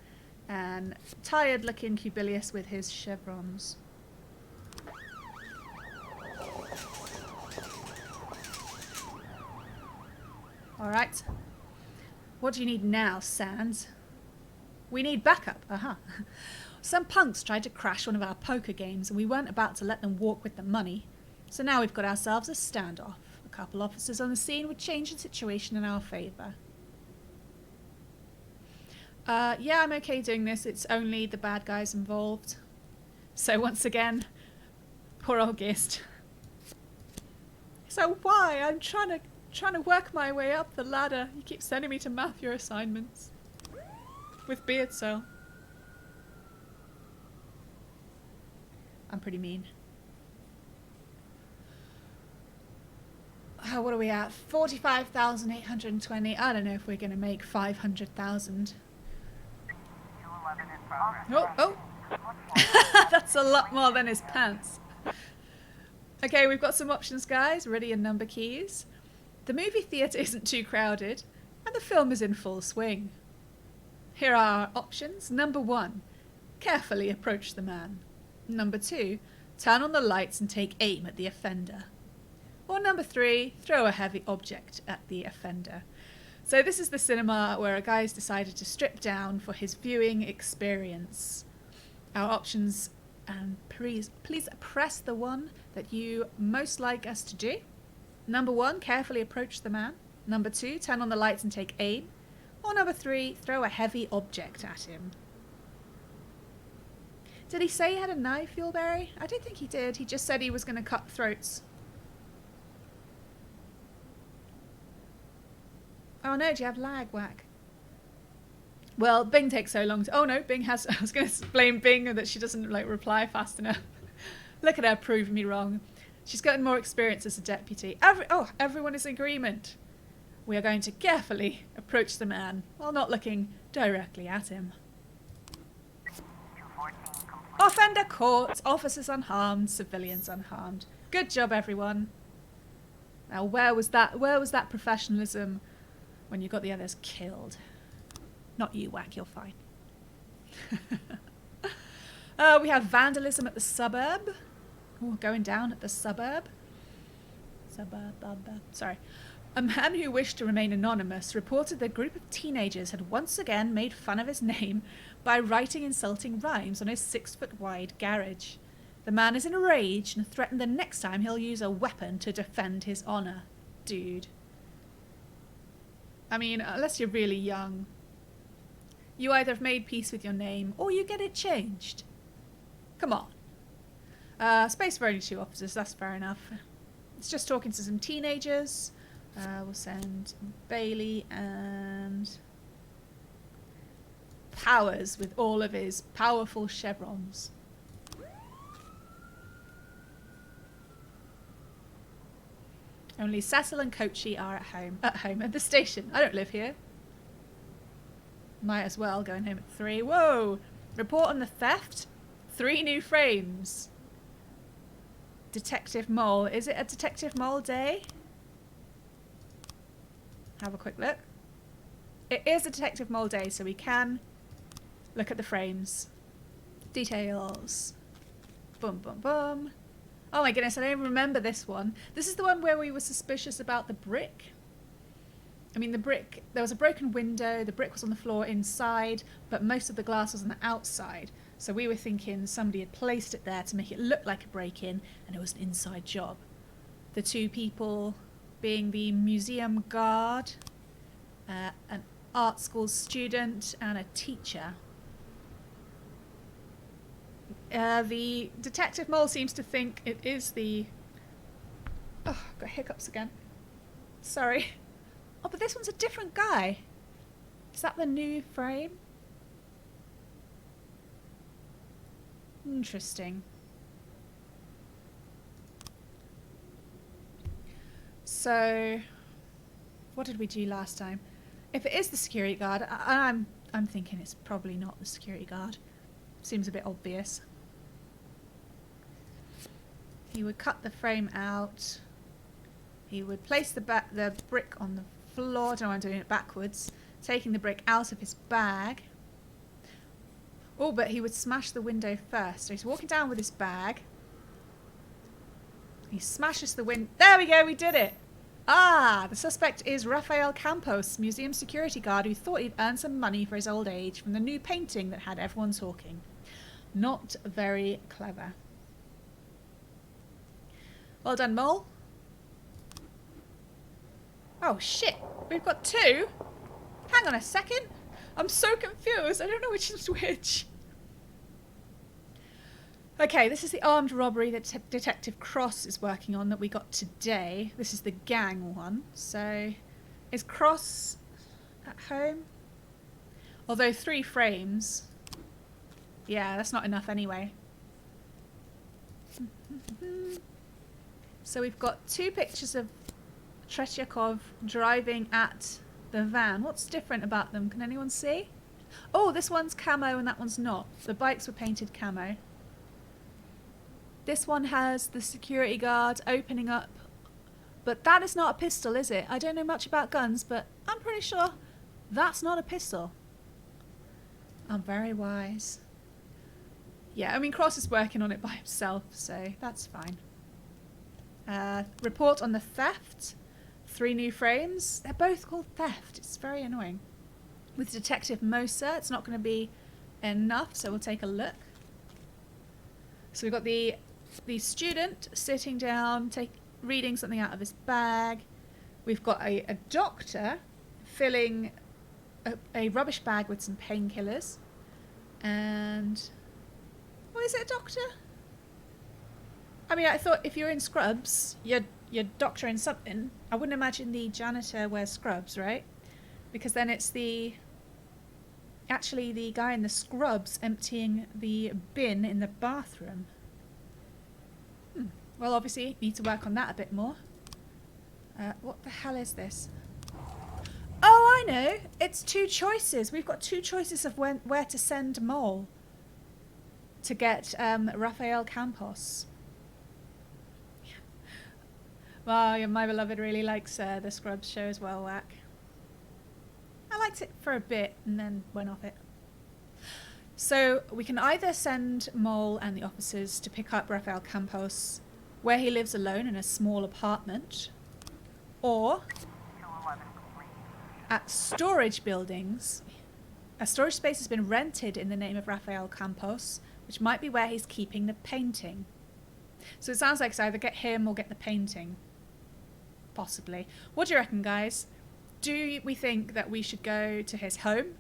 and tired-looking Cubilius with his chevrons. Alright. What do you need now, Sands? We need backup. Aha. Some punks tried to crash one of our poker games and we weren't about to let them walk with the money. So now we've got ourselves a standoff. A couple officers on the scene would change the situation in our favour. Yeah, I'm okay doing this. It's only the bad guys involved. So once again, poor old Gist. So why? I'm trying to work my way up the ladder. You keep sending me to math your assignments. With Beard Cell. I'm pretty mean. What are we at? 45,820. I don't know if we're going to make 500,000. Oh. That's a lot more than his pants. Okay, we've got some options, guys. Ready and number keys. The movie theatre isn't too crowded, and the film is in full swing. Here are our options. Number 1, carefully approach the man. Number 2, turn on the lights and take aim at the offender. Or number 3, throw a heavy object at the offender. So this is the cinema where a guy's decided to strip down for his viewing experience. Our options, and please press the one that you most like us to do. Number 1, carefully approach the man. Number 2, turn on the lights and take aim. Or number 3, throw a heavy object at him. Did he say he had a knife, Yuleberry? I don't think he did. He just said he was going to cut throats. Oh no, do you have lag, Whack? Well, Bing takes so long to... Oh no, Bing has... I was going to blame Bing that she doesn't reply fast enough. Look at her proving me wrong. She's gotten more experience as a deputy. Everyone is in agreement. We are going to carefully approach the man while not looking directly at him. Offender caught, officers unharmed, civilians unharmed. Good job, everyone. Now, where was that professionalism when you got the others killed? Not you, Whack, you're fine. We have vandalism at the suburb. Ooh, going down at the suburb. Sorry. A man who wished to remain anonymous reported that a group of teenagers had once again made fun of his name by writing insulting rhymes on his 6-foot-wide garage. The man is in a rage and threatened that next time he'll use a weapon to defend his honour. Dude. I mean, unless you're really young, you either have made peace with your name or you get it changed. Come on. Space for only 2 officers, that's fair enough. It's just talking to some teenagers. We'll send Bailey and Powers with all of his powerful chevrons. Only Cecil and Coachy are at home at the station. I don't live here. Might as well, going home at 3. Whoa! Report on the theft. 3 new frames. Detective Mole. Is it a Detective Mole day? Have a quick look. It is a Detective Mole day, so we can look at the frames. Details. Boom, boom, boom. Oh my goodness, I don't even remember this one. This is the one where we were suspicious about the brick. I mean, the brick, there was a broken window, the brick was on the floor inside, but most of the glass was on the outside. So we were thinking somebody had placed it there to make it look like a break-in, and it was an inside job. The 2 people being the museum guard, an art school student, and a teacher. The Detective Mole seems to think it is the... Oh, I've got hiccups again. Sorry. Oh, but this one's a different guy. Is that the new frame? Interesting. So, what did we do last time? If it is the security guard, I'm thinking it's probably not the security guard. Seems a bit obvious. He would cut the frame out. He would place the brick on the floor. I don't know why I'm doing it backwards. Taking the brick out of his bag. Oh, but he would smash the window first. So he's walking down with his bag. He smashes the window. There we go, we did it. Ah, the suspect is Rafael Campos, museum security guard who thought he'd earn some money for his old age from the new painting that had everyone talking. Not very clever. Well done, Mole. Oh, shit. We've got 2? Hang on a second. I'm so confused. I don't know which is which. Okay, this is the armed robbery that Detective Cross is working on that we got today. This is the gang one. So, is Cross at home? Although 3 frames. Yeah, that's not enough anyway. So we've got 2 pictures of Tretyakov driving at the van. What's different about them? Can anyone see? Oh, this one's camo and that one's not. The bikes were painted camo. This one has the security guard opening up. But that is not a pistol, is it? I don't know much about guns, but I'm pretty sure that's not a pistol. I'm very wise. Yeah, I mean, Cross is working on it by himself, so that's fine. Report on the theft. 3 new frames. They're both called theft. It's very annoying. With Detective Moser, it's not going to be enough, so we'll take a look. So we've got the student sitting down, reading something out of his bag. We've got a doctor filling a rubbish bag with some painkillers. And... what is it, a doctor? I mean, I thought if you're in scrubs, you're doctoring something. I wouldn't imagine the janitor wears scrubs, right? Because then it's actually the guy in the scrubs emptying the bin in the bathroom. Well, obviously, need to work on that a bit more. What the hell is this? Oh, I know. It's 2 choices. We've got 2 choices of where to send Mole. to get Rafael Campos. Well, yeah, my beloved really likes the Scrubs show as well, Whack. I liked it for a bit and then went off it. So we can either send Mole and the officers to pick up Rafael Campos where he lives alone in a small apartment, or at storage buildings. A storage space has been rented in the name of Rafael Campos, which might be where he's keeping the painting. So it sounds like it's either get him or get the painting. Possibly. What do you reckon, guys? Do we think that we should go to his home?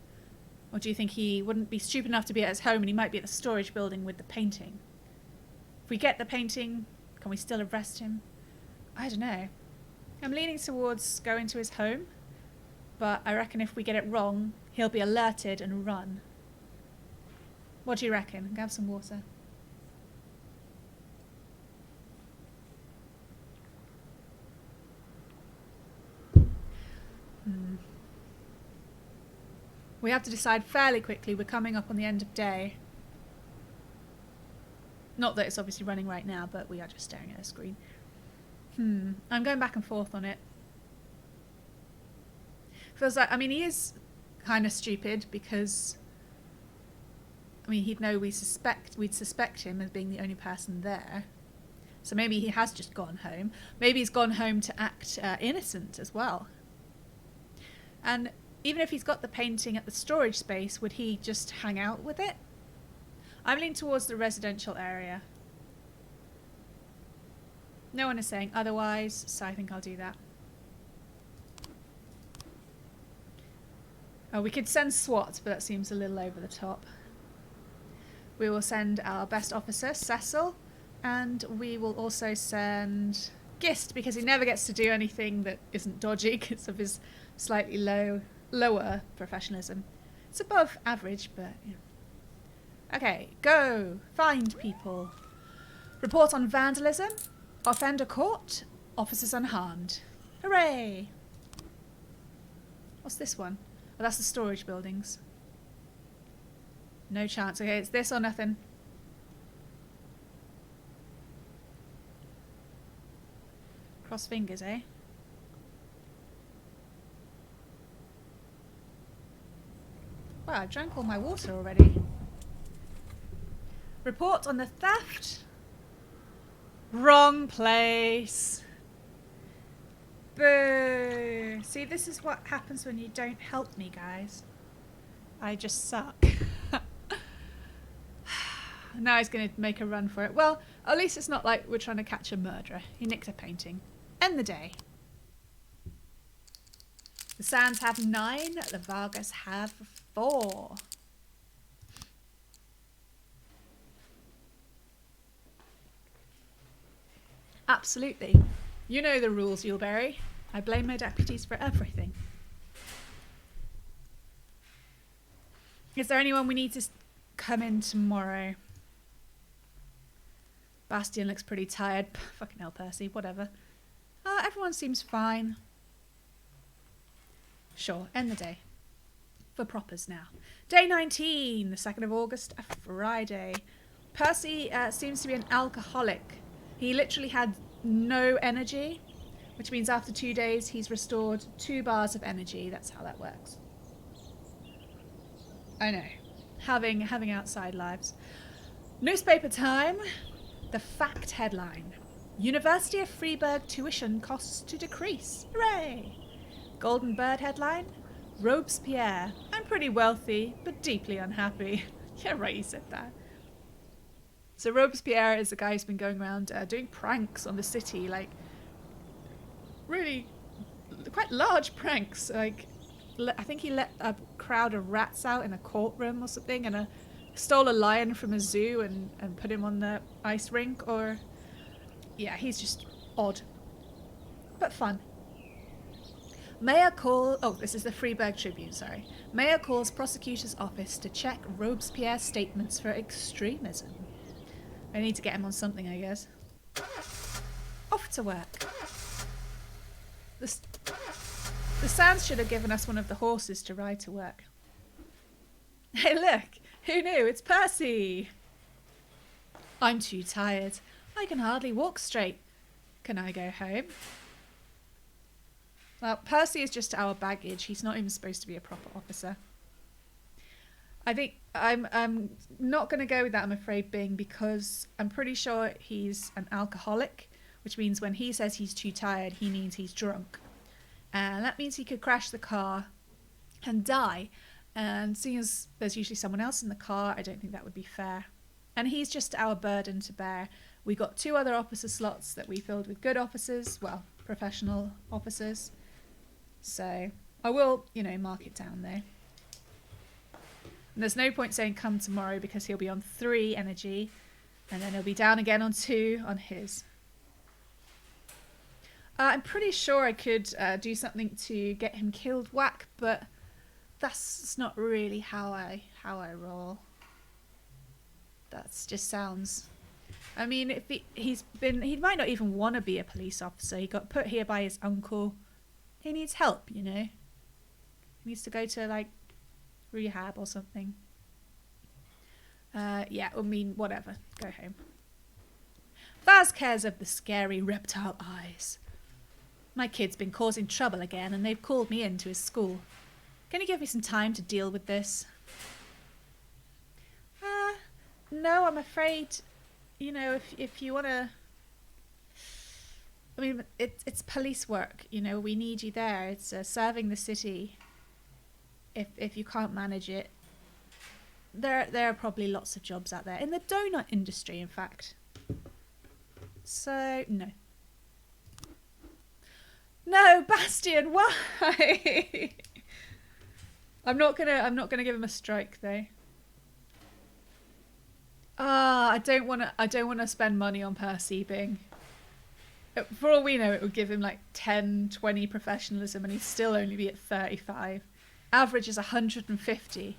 Or do you think he wouldn't be stupid enough to be at his home and he might be at the storage building with the painting? If we get the painting, can we still arrest him? I don't know. I'm leaning towards going to his home, but I reckon if we get it wrong, he'll be alerted and run. What do you reckon? I'm gonna have some water. We have to decide fairly quickly. We're coming up on the end of day. Not that it's obviously running right now, but we are just staring at a screen. I'm going back and forth on it. Feels like, I mean, he is kind of stupid because, I mean, he'd know we'd suspect him as being the only person there. So maybe he has just gone home. Maybe he's gone home to act innocent as well. And even if he's got the painting at the storage space, would he just hang out with it? I'm leaning towards the residential area. No one is saying otherwise, so I think I'll do that. Oh, we could send SWAT, but that seems a little over the top. We will send our best officer, Cecil, and we will also send Gist, because he never gets to do anything that isn't dodgy because of his slightly lower professionalism. It's above average, but yeah. Okay, go. Find people. Report on vandalism. Offender caught. Officers unharmed. Hooray! What's this one? Oh, that's the storage buildings. No chance. Okay, it's this or nothing. Cross fingers, eh? Wow, I drank all my water already. Report on the theft. Wrong place. Boo. See, this is what happens when you don't help me, guys. I just suck. Now he's going to make a run for it. Well, at least it's not like we're trying to catch a murderer. He nicked a painting. End the day. The Sands have 9. The Vargas have 4. Absolutely. You know the rules, Yuleberry. I blame my deputies for everything. Is there anyone we need to come in tomorrow? Bastian looks pretty tired. Fucking hell, Percy. Whatever. Everyone seems fine. Sure, end the day. For propers now. Day 19, the 2nd of August, a Friday. Percy seems to be an alcoholic. He literally had no energy, which means after 2 days he's restored 2 bars of energy. That's how that works. I know. Having outside lives. Newspaper time. The fact headline. University of Freiburg tuition costs to decrease. Hooray! Golden Bird headline. Robespierre. I'm pretty wealthy, but deeply unhappy. Yeah, right, you said that. So Robespierre is the guy who's been going around doing pranks on the city, like really quite large pranks. Like I think he let a crowd of rats out in a courtroom or something, and stole a lion from a zoo and put him on the ice rink. Or yeah, he's just odd, but fun. Mayor this is the Freiburg Tribune, sorry. Mayor calls prosecutor's office to check Robespierre's statements for extremism. I need to get him on something, I guess. Off to work. The Sands should have given us one of the horses to ride to work. Hey, look! Who knew? It's Percy! I'm too tired. I can hardly walk straight. Can I go home? Well, Percy is just our baggage. He's not even supposed to be a proper officer. I think I'm not going to go with that, I'm afraid, Bing, because I'm pretty sure he's an alcoholic, which means when he says he's too tired, he means he's drunk. And that means he could crash the car and die. And seeing as there's usually someone else in the car, I don't think that would be fair. And he's just our burden to bear. We got 2 other officer slots that we filled with good officers, well, professional officers. So I will, mark it down though. And there's no point saying come tomorrow because he'll be on 3 energy and then he'll be down again on 2 on his. I'm pretty sure I could do something to get him killed whack, but that's not really how I roll. That just sounds... I mean, if he might not even want to be a police officer. He got put here by his uncle. He needs help, He needs to go to, rehab or something. Whatever. Go home. Vaz cares of the scary reptile eyes. My kid's been causing trouble again and they've called me into his school. Can you give me some time to deal with this? No, I'm afraid, if you want to... I mean, it's police work, we need you there. It's serving the city. If you can't manage it, there are probably lots of jobs out there. In the donut industry, in fact. So, no. No, Bastian, why? I'm not gonna give him a strike though. I don't wanna spend money on Percy Bing. For all we know, it would give him 10, 20 professionalism and he'd still only be at 35. Average is 150.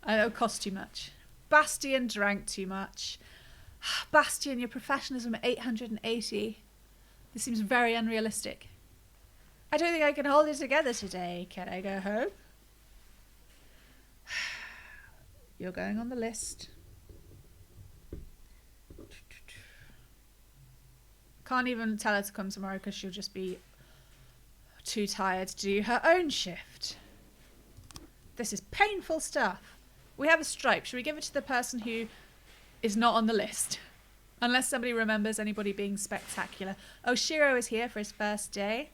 That would cost too much. Bastian drank too much. Bastian, your professionalism at 880. This seems very unrealistic. I don't think I can hold it together today. Can I go home? You're going on the list. Can't even tell her to come tomorrow because she'll just be too tired to do her own shift. This is painful stuff. We have a stripe. Should we give it to the person who is not on the list? Unless somebody remembers anybody being spectacular. Oh, Shiro is here for his first day.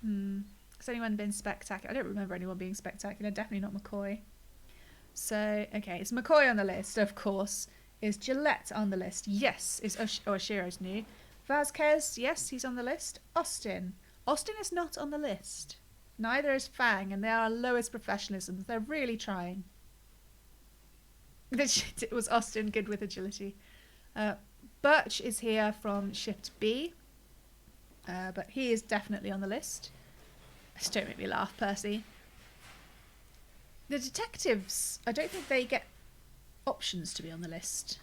Has anyone been spectacular? I don't remember anyone being spectacular. Definitely not McCoy. So, okay. Is McCoy on the list? Of course. Is Gillette on the list? Yes. Is Oshiro's new. Vasquez? Yes, he's on the list. Austin? Austin is not on the list. Neither is Fang, and they are our lowest professionalism. They're really trying. It was Austin, good with agility. Birch is here from Shift B, but he is definitely on the list. Just don't make me laugh, Percy. The detectives, I don't think they get options to be on the list.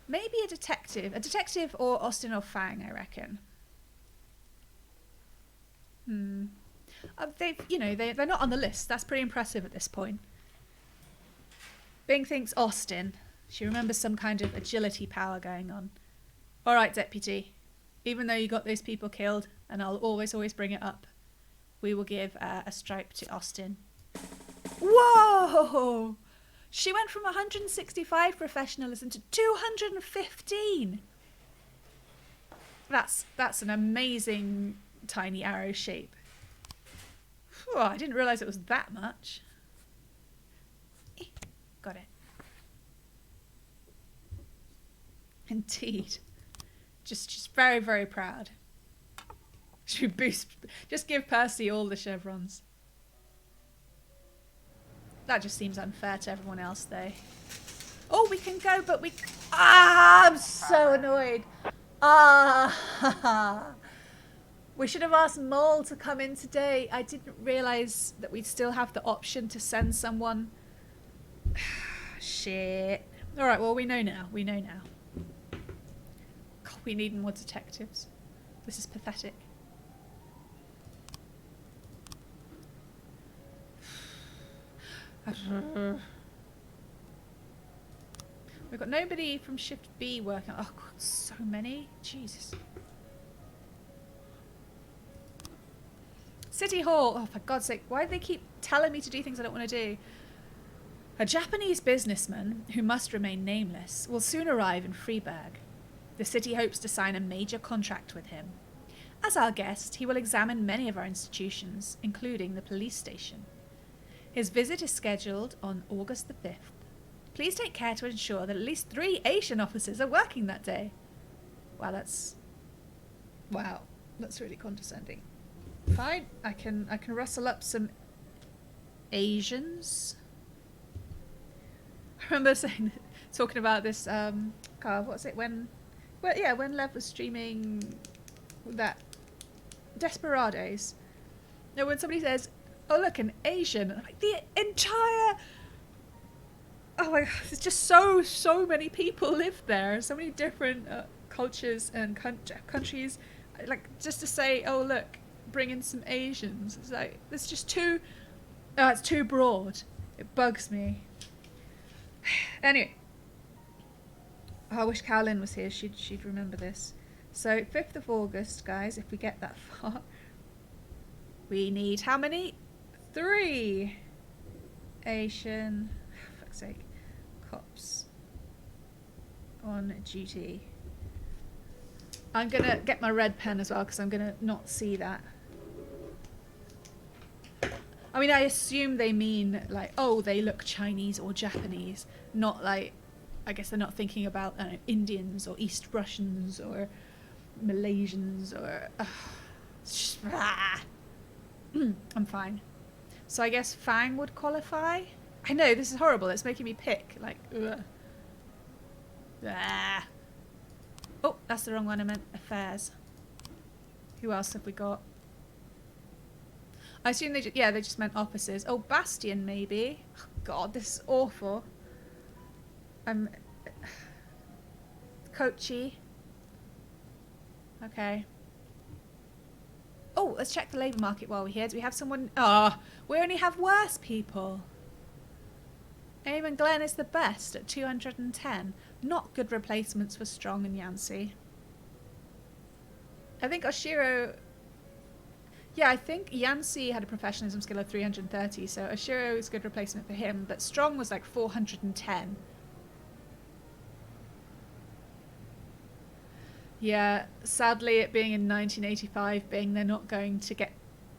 Maybe a detective or Austin or Fang, I reckon. They're not on the list. That's pretty impressive at this point. Bing thinks Austin. She remembers some kind of agility power going on. All right, deputy. Even though you got those people killed, and I'll always bring it up, we will give a stripe to Austin. Whoa! She went from 165 professionalism to 215. That's an amazing tiny arrow shape. Whew, I didn't realise it was that much. Got it. Indeed. Just very, very proud. Should we boost? Just give Percy all the chevrons. That just seems unfair to everyone else, though. Oh, we can go, but we... I'm so annoyed. We should have asked Mole to come in today. I didn't realise that we'd still have the option to send someone. Shit. Alright, well, we know now. God, we need more detectives. This is pathetic. We've got nobody from Shift B working. Oh, God, so many. Jesus. City Hall. Oh, for God's sake. Why do they keep telling me to do things I don't want to do? A Japanese businessman, who must remain nameless, will soon arrive in Freiburg. The city hopes to sign a major contract with him. As our guest, he will examine many of our institutions, including the police station. His visit is scheduled on August the 5th. Please take care to ensure that at least 3 Asian officers are working that day. Wow, that's really condescending. Fine, I can rustle up some Asians. I remember talking about this God, what's it when Lev was streaming that Desperados. No, when somebody says, "Oh look, an Asian," I'm like, the entire. Oh my God, there's just so many people live there, so many different cultures and countries. Like, just to say, "Oh look, bring in some Asians," it's like it's just too. It's too broad. It bugs me. Anyway, I wish Cowlin was here. She'd remember this. So 5th of August, guys. If we get that far, we need how many? 3 Asian. For fuck's sake, cops on duty. I'm gonna get my red pen as well because I'm gonna not see that. I mean, I assume they mean like, oh, they look Chinese or Japanese, not like, I guess they're not thinking about Indians or East Russians or Malaysians or. I'm fine. So I guess Fang would qualify. I know this is horrible. It's making me pick like. Oh, that's the wrong one. I meant affairs. Who else have we got? I assume they just meant officers. Oh, Bastion maybe. Oh, God, this is awful. Kochi. Okay. Oh, let's check the labour market while we're here. Do we have someone? We only have worse people. Eamon Glenn is the best at 210. Not good replacements for Strong and Yancey. I think Oshiro. Yeah, I think Yancey had a professionalism skill of 330, so Oshiro is a good replacement for him, but Strong was like 410. Yeah, sadly it being in 1985, being they're not going to get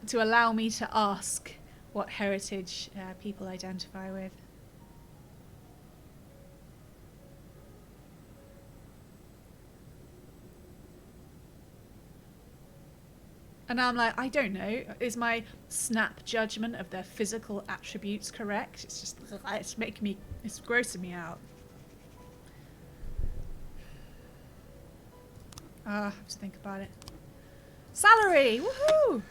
to allow me to ask what heritage people identify with. And now I'm like, I don't know. Is my snap judgment of their physical attributes correct? It's just, it's grossing me out. I have to think about it. Salary! Woohoo!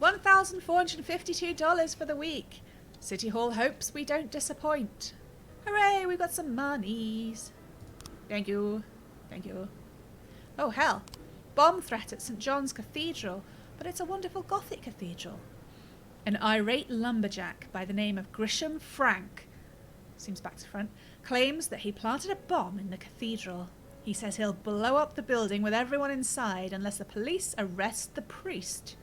$1,452 for the week. City Hall hopes we don't disappoint. Hooray, we got some monies. Thank you. Thank you. Oh, hell. Bomb threat at St. John's Cathedral. But it's a wonderful Gothic cathedral. An irate lumberjack by the name of Grisham Frank, seems back to front, claims that he planted a bomb in the cathedral. He says he'll blow up the building with everyone inside unless the police arrest the priest.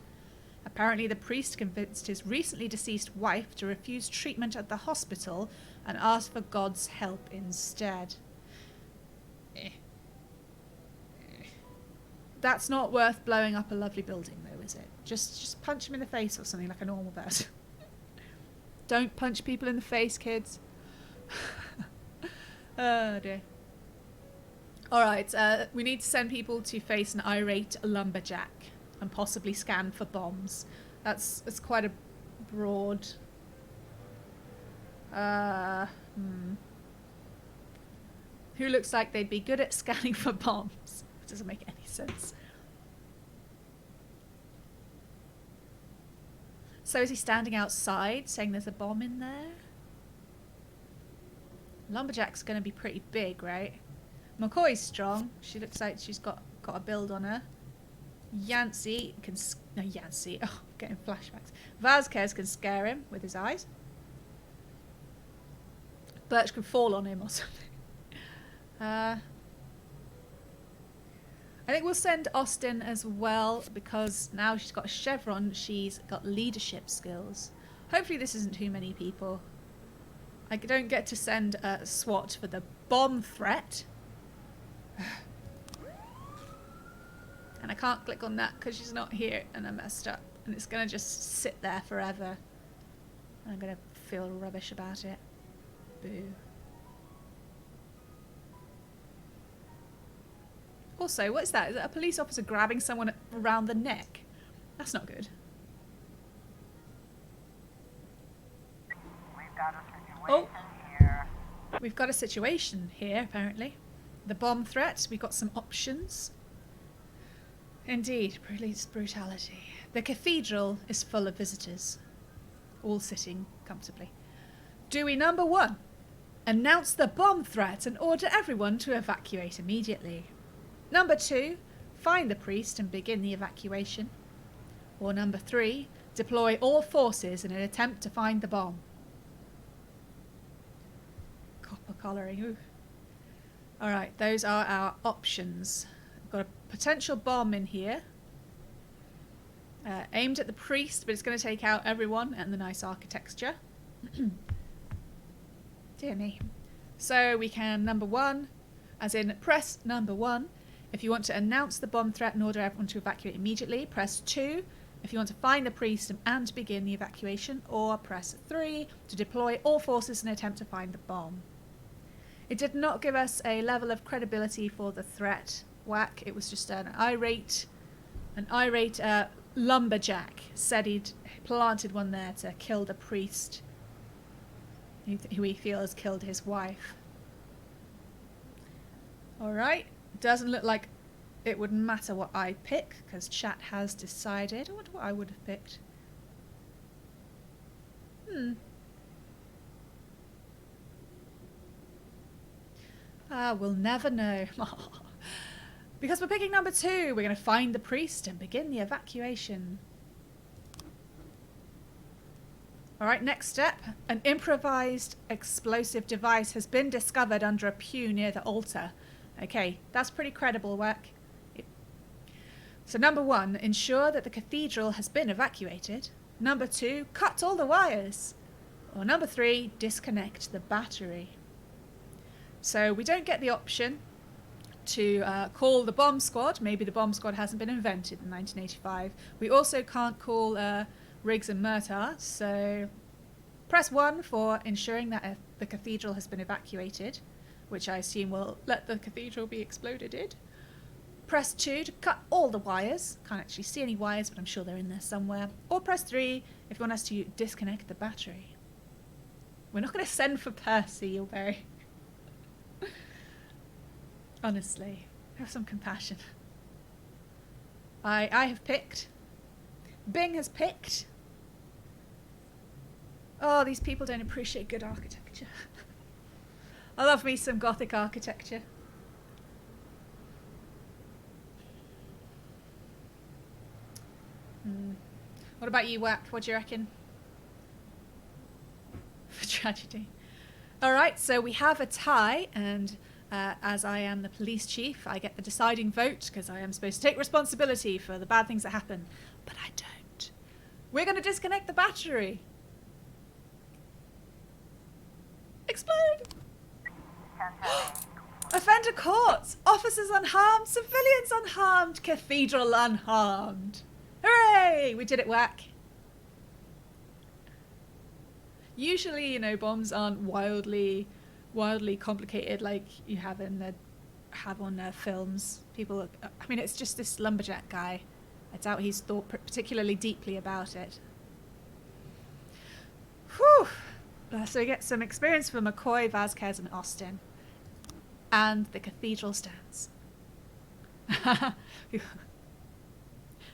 Apparently the priest convinced his recently deceased wife to refuse treatment at the hospital and ask for God's help instead. That's not worth blowing up a lovely building, though, is it? Just punch him in the face or something like a normal person. Don't punch people in the face, kids. Oh, dear. Alright, we need to send people to face an irate lumberjack and possibly scan for bombs. That's quite a broad... Who looks like they'd be good at scanning for bombs? It doesn't make any sense. So is he standing outside saying there's a bomb in there? Lumberjack's going to be pretty big, right? McCoy's strong. She looks like she's got a build on her. Yancey can... No, Yancey. Oh, I'm getting flashbacks. Vasquez can scare him with his eyes. Birch can fall on him or something. I think we'll send Austin as well, because now she's got a chevron, she's got leadership skills. Hopefully this isn't too many people. I don't get to send a SWAT for the bomb threat. And I can't click on that because she's not here and I messed up. And it's going to just sit there forever. And I'm going to feel rubbish about it. Boo. Also, what is that? Is that a police officer grabbing someone around the neck? That's not good. We've got a situation here, apparently. The bomb threat, we've got some options. Indeed, police brutality. The cathedral is full of visitors, all sitting comfortably. Do we, number 1, announce the bomb threat and order everyone to evacuate immediately? Number 2, find the priest and begin the evacuation? Or number 3, deploy all forces in an attempt to find the bomb? Copper collaring, ooh. Alright, those are our options. We've got a potential bomb in here. Aimed at the priest, but it's going to take out everyone and the nice architecture. Dear me. So we can, number 1, as in press number 1, if you want to announce the bomb threat and order everyone to evacuate immediately. Press 2 if you want to find the priest and begin the evacuation. Or press 3 to deploy all forces in an attempt to find the bomb. It did not give us a level of credibility for the threat. Whack. It was just an irate lumberjack said he'd planted one there to kill the priest who he feels killed his wife. Alright, doesn't look like it would matter what I pick because chat has decided. I wonder what I would have picked. We'll never know. Because we're picking number 2, we're going to find the priest and begin the evacuation. Alright, next step. An improvised explosive device has been discovered under a pew near the altar. Okay, that's pretty credible work. So number 1, ensure that the cathedral has been evacuated. Number 2, cut all the wires. Or number 3, disconnect the battery. So we don't get the option to call the bomb squad. Maybe the bomb squad hasn't been invented in 1985. We also can't call Riggs and Murtaugh, so press 1 for ensuring that the cathedral has been evacuated, which I assume will let the cathedral be exploded. Press 2 to cut all the wires. Can't actually see any wires, but I'm sure they're in there somewhere. Or press 3 if you want us to disconnect the battery. We're not going to send for Percy, Yulberry. Honestly, have some compassion. I have picked. Bing has picked. Oh, these people don't appreciate good architecture. I love me some Gothic architecture. What about you, Wapped? What do you reckon? For tragedy. Alright, so we have a tie, and as I am the police chief, I get the deciding vote because I am supposed to take responsibility for the bad things that happen. But I don't. We're going to disconnect the battery. Explode! Offender caught! Officers unharmed, civilians unharmed, cathedral unharmed. Hooray! We did it, Whack. Usually, you know, bombs aren't wildly complicated like you have on films. People, I mean, it's just this lumberjack guy. I doubt he's thought particularly deeply about it. Whew! So we get some experience for McCoy, Vasquez, and Austin. And the cathedral stands.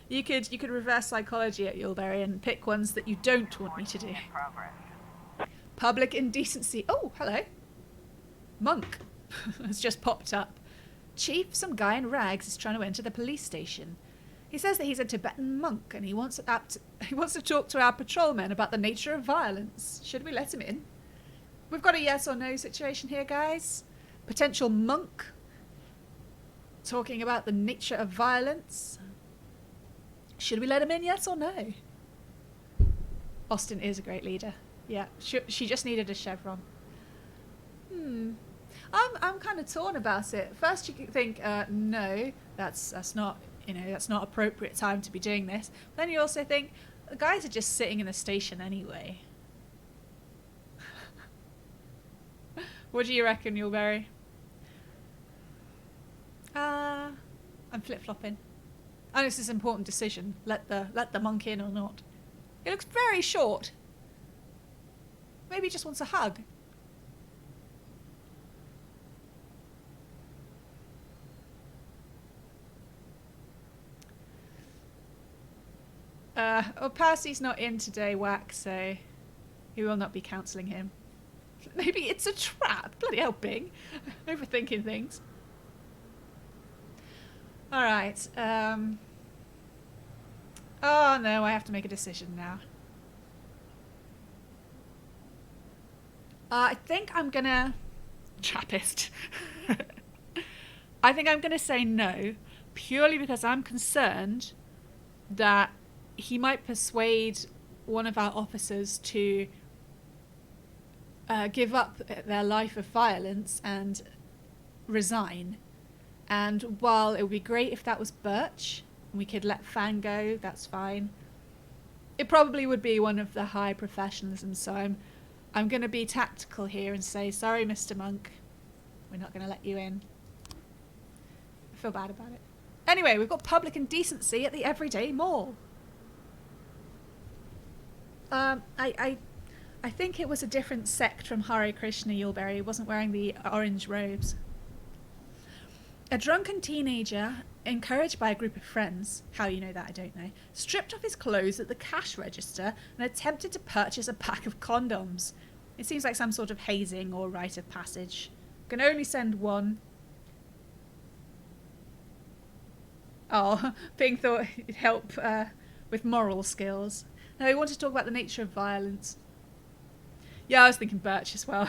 You could reverse psychology at Yulberry and pick ones that you don't want me to do. Public indecency. Oh, hello. Monk has just popped up. Chief, some guy in rags is trying to enter the police station. He says that he's a Tibetan monk and he wants to talk to our patrolmen about the nature of violence. Should we let him in? We've got a yes or no situation here, guys. Potential monk talking about the nature of violence. Should we let him in, yes or no? Austin is a great leader. Yeah, she just needed a chevron. I'm kind of torn about it. First, you think, no, that's not appropriate time to be doing this. Then you also think the guys are just sitting in the station anyway. What do you reckon, Yulberry? I'm flip-flopping. Oh, this is an important decision. Let the monk in or not. It looks very short. Maybe he just wants a hug. Well, Percy's not in today, Whack, so he will not be counselling him. Maybe it's a trap. Bloody hell, Bing. Overthinking things. Alright. Oh no, I have to make a decision now. I think I'm gonna... Trappist. I think I'm gonna say no, purely because I'm concerned that he might persuade one of our officers to give up their life of violence and resign. And while it would be great if that was Birch, and we could let Fang go, that's fine. It probably would be one of the high professionalism, so I'm going to be tactical here and say, sorry, Mr. Monk, we're not going to let you in. I feel bad about it. Anyway, we've got public indecency at the Everyday Mall. I think it was a different sect from Hare Krishna Yulberry. He wasn't wearing the orange robes. A drunken teenager, encouraged by a group of friends, how you know that I don't know, stripped off his clothes at the cash register and attempted to purchase a pack of condoms. It seems like some sort of hazing or rite of passage. Can only send one. Oh, Ping thought it'd help with moral skills. No, he wanted to talk about the nature of violence. Yeah, I was thinking Birch as well.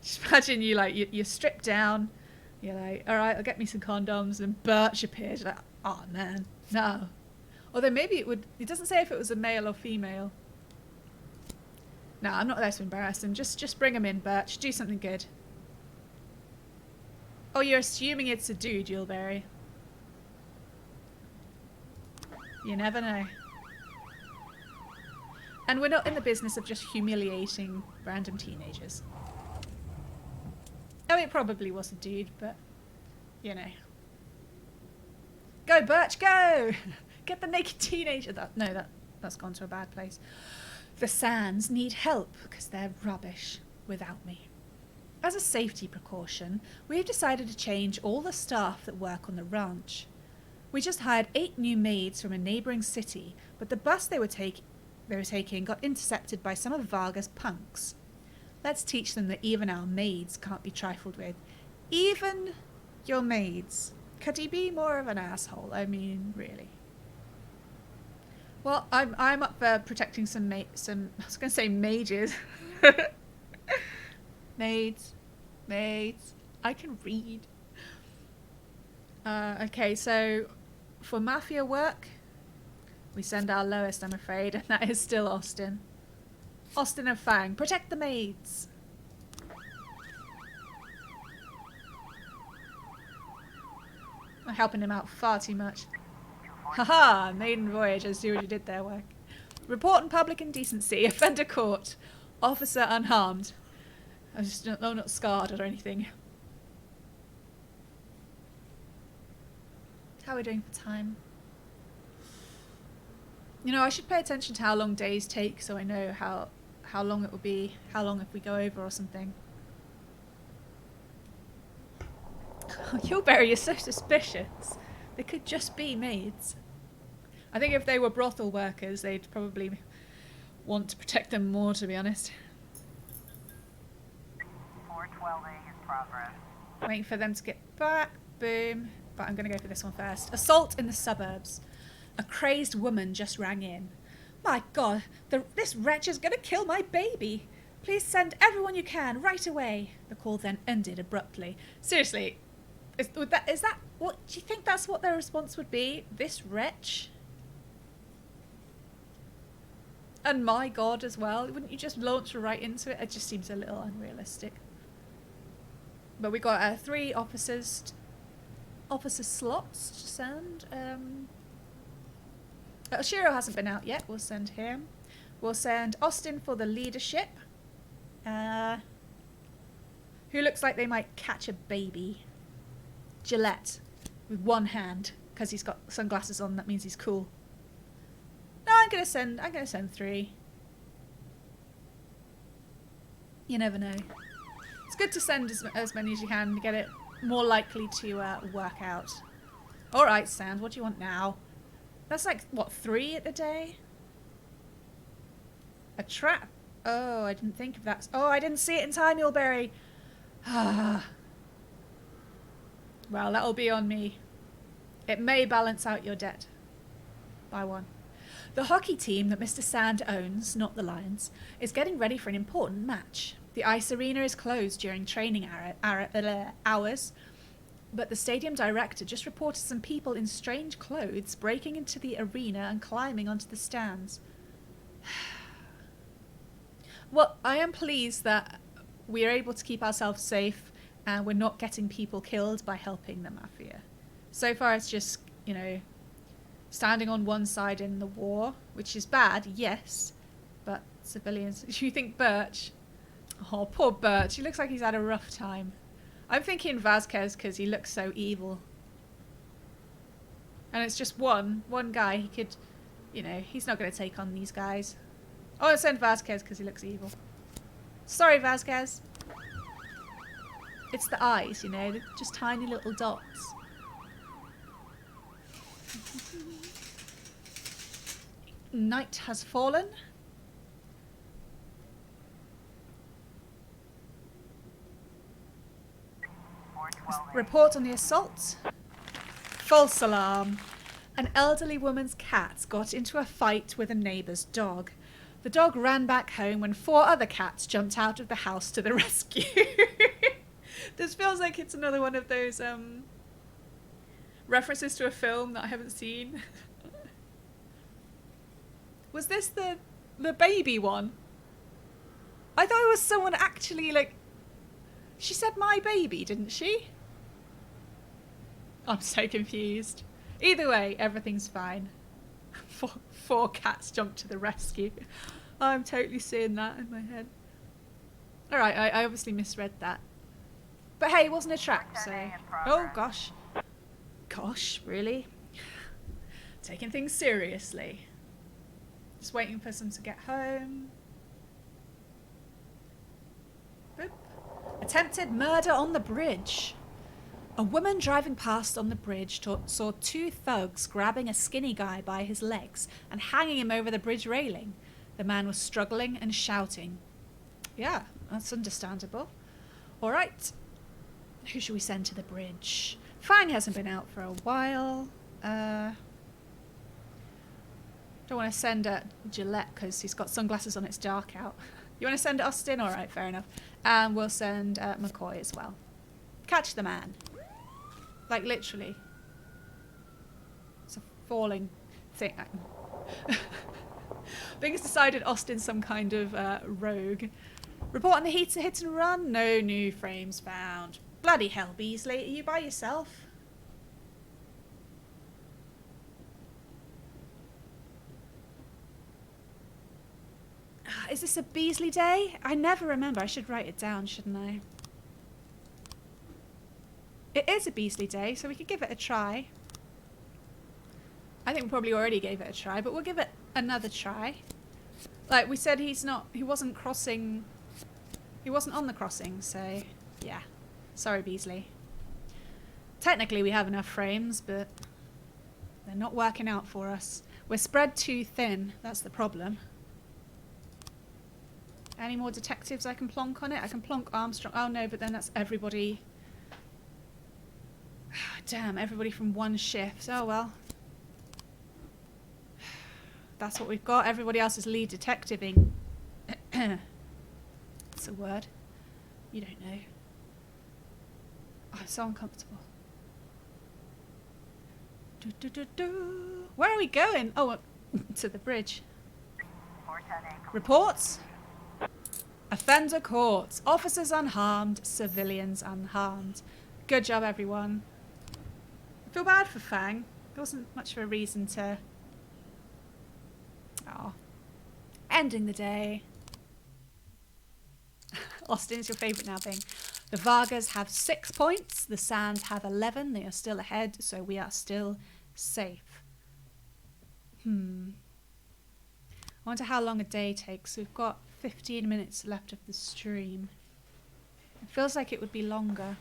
Just imagine you're stripped down. You're like, all right, I'll get me some condoms. And Birch appeared. You're like, oh man, no. Although maybe it would. It doesn't say if it was a male or female. No, I'm not there to embarrass him. Just bring him in, Birch. Do something good. Oh, you're assuming it's a dude, Yulberry. You never know. And we're not in the business of just humiliating random teenagers. Oh, it probably was a dude, but, you know. Go, Birch, go! Get the naked teenager. That's gone to a bad place. The Sands need help because they're rubbish without me. As a safety precaution, we've decided to change all the staff that work on the ranch. We just hired 8 new maids from a neighbouring city, but the bus they were taking got intercepted by some of Varga's punks. Let's teach them that even our maids can't be trifled with. Even your maids. Could he be more of an asshole? I mean, really. Well, I'm up for protecting some I was going to say mages. Maids. I can read. Okay, so for mafia work, we send our lowest, I'm afraid, and that is still Austin. Austin and Fang, protect the maids. I'm helping him out far too much. Haha, maiden voyage, I see what you did there, Work. Report on public indecency, offender caught, officer unharmed. I'm just not scarred or anything. How are we doing for time? You know, I should pay attention to how long days take so I know how long it will be, how long if we go over or something. Oh, Yulberry, you're so suspicious. They could just be maids. I think if they were brothel workers, they'd probably want to protect them more, to be honest. 412A is progress. Waiting for them to get back. Boom. But I'm going to go for this one first. Assault in the suburbs. A crazed woman just rang in. My God, this wretch is going to kill my baby. Please send everyone you can right away. The call then ended abruptly. Seriously, is that what do you think? That's what their response would be? This wretch. And my God as well. Wouldn't you just launch right into it? It just seems a little unrealistic. But we got 3 officer slots to send. Shiro hasn't been out yet. We'll send him. We'll send Austin for the leadership. Who looks like they might catch a baby. Gillette with one hand because he's got sunglasses on. That means he's cool. No, I'm gonna send 3. You never know. It's good to send as many as you can to get it more likely to work out. All right, Sand. What do you want now? That's like what, 3 at the day? A trap. Oh, I didn't think of that. Oh, I didn't see it in time, Mulberry. Ah. Well, that'll be on me. It may balance out your debt. By 1. The hockey team that Mr. Sand owns, not the Lions, is getting ready for an important match. The ice arena is closed during training hours, but the stadium director just reported some people in strange clothes breaking into the arena and climbing onto the stands. Well, I am pleased that we are able to keep ourselves safe and we're not getting people killed by helping the mafia. So far it's just, you know, standing on one side in the war, which is bad, yes, but civilians. You think Birch? Oh, poor Birch. He looks like he's had a rough time. I'm thinking Vasquez because he looks so evil. And it's just one guy. He could, you know, he's not going to take on these guys. Oh, I'll send Vasquez because he looks evil. Sorry, Vasquez. It's the eyes, you know, they're just tiny little dots. Night has fallen. Report on the assault. False alarm. An elderly woman's cat got into a fight with a neighbour's dog. The dog ran back home when 4 other cats jumped out of the house to the rescue. This feels like it's another one of those references to a film that I haven't seen. Was this the baby one? I thought it was someone actually, like... She said my baby, didn't she? I'm so confused. Either way, everything's fine. Four cats jumped to the rescue. I'm totally seeing that in my head. Alright, I obviously misread that. But hey, it wasn't a trap, so... Oh, gosh. Gosh, really? Taking things seriously. Just waiting for them to get home. Boop. Attempted murder on the bridge. A woman driving past on the bridge saw 2 thugs grabbing a skinny guy by his legs and hanging him over the bridge railing. The man was struggling and shouting. Yeah, that's understandable. All right. Who should we send to the bridge? Fang hasn't been out for a while. Don't want to send Gillette because he's got sunglasses on, it's dark out. You want to send Austin? All right, fair enough. And we'll send McCoy as well. Catch the man. Like, literally. It's a falling thing. Bing has decided Austin's some kind of rogue. Report on the hit and run. No new frames found. Bloody hell, Beasley. Are you by yourself? Is this a Beasley day? I never remember. I should write it down, shouldn't I? It is a Beasley day, so we could give it a try. I think we probably already gave it a try, but we'll give it another try. Like we said, he wasn't crossing... He wasn't on the crossing, so... Yeah. Sorry, Beasley. Technically, we have enough frames, but... They're not working out for us. We're spread too thin. That's the problem. Any more detectives I can plonk on it? I can plonk Armstrong. Oh, no, but then that's everybody... Damn, everybody from one shift. Oh, well. That's what we've got. Everybody else is lead detectiving. that's a word. You don't know. Oh, I'm so uncomfortable. Where are we going? Oh, to the bridge. 410A. Reports. Offender caught. Officers unharmed. Civilians unharmed. Good job, everyone. I feel bad for Fang. There wasn't much of a reason to... Oh. Ending the day. Austin's your favourite now, Bing. The Vargas have 6 points. The Sands have 11. They are still ahead, so we are still safe. I wonder how long a day takes. We've got 15 minutes left of the stream. It feels like it would be longer.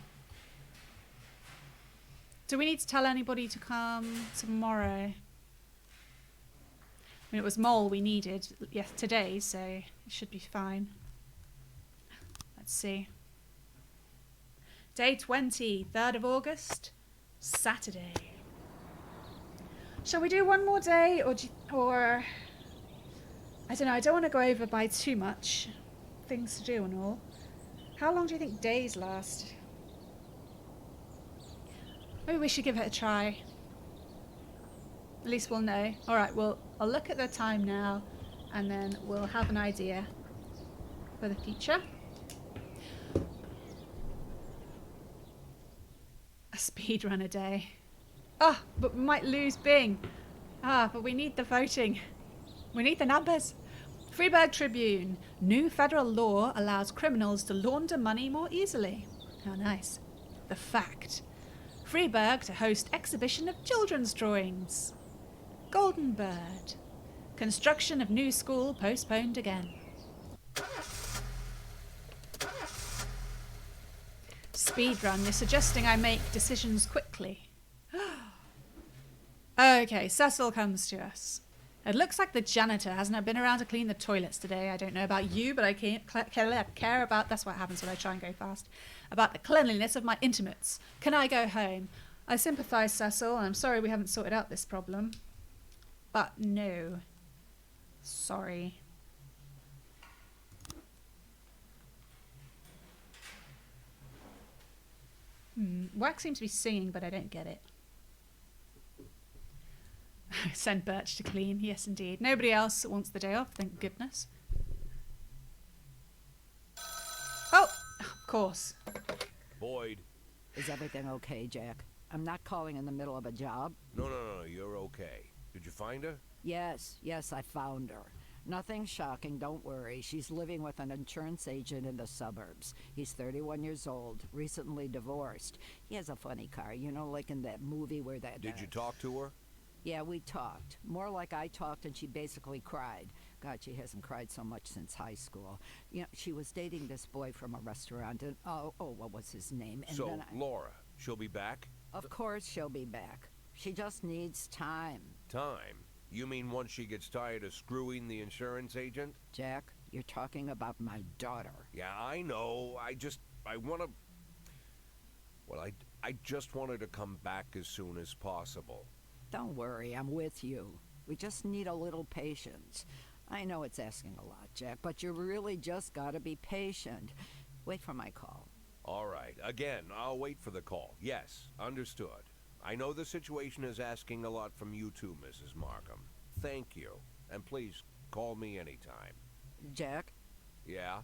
Do we need to tell anybody to come tomorrow? I mean, it was Mole we needed today, so it should be fine. Let's see. Day 20, 3rd of August, Saturday. Shall we do one more day, or I don't know, I don't want to go over by too much. Things to do and all. How long do you think days last? Maybe we should give it a try. At least we'll know. Alright, well, I'll look at the time now, and then we'll have an idea for the future. A speedrun a day. Ah, but we might lose Bing. Ah, but we need the voting. We need the numbers. Freeburg Tribune. New federal law allows criminals to launder money more easily. How nice. The Fact. Freeburg to host exhibition of children's drawings. Golden Bird. Construction of new school postponed again. Speedrun. You're suggesting I make decisions quickly. Okay, Cecil comes to us. It looks like the janitor hasn't been around to clean the toilets today. I don't know about you, but I can't care about... That's what happens when I try and go fast. About the cleanliness of my intimates. Can I go home? I sympathise, Cecil, and I'm sorry we haven't sorted out this problem. But no. Sorry. Wax seems to be singing, but I don't get it. Send Birch to clean. Yes, indeed. Nobody else wants the day off, thank goodness. Oh, of course. Boyd. Is everything okay, Jack? I'm not calling in the middle of a job. No, you're okay. Did you find her? Yes, I found her. Nothing shocking, don't worry. She's living with an insurance agent in the suburbs. He's 31 years old, recently divorced. He has a funny car, you know, like in that movie where that... Did you talk to her? Yeah, we talked. More like I talked and she basically cried. God, she hasn't cried so much since high school. You know, she was dating this boy from a restaurant and... Oh, what was his name? And so, then Laura, she'll be back? Of course she'll be back. She just needs time. Time? You mean once she gets tired of screwing the insurance agent? Jack, you're talking about my daughter. Yeah, I know. I want to... Well, I just want her to come back as soon as possible. Don't worry, I'm with you. We just need a little patience. I know it's asking a lot, Jack, but you really just gotta be patient. Wait for my call. All right. Again, I'll wait for the call. Yes, understood. I know the situation is asking a lot from you too, Mrs. Markham. Thank you. And please, call me anytime. Jack? Yeah?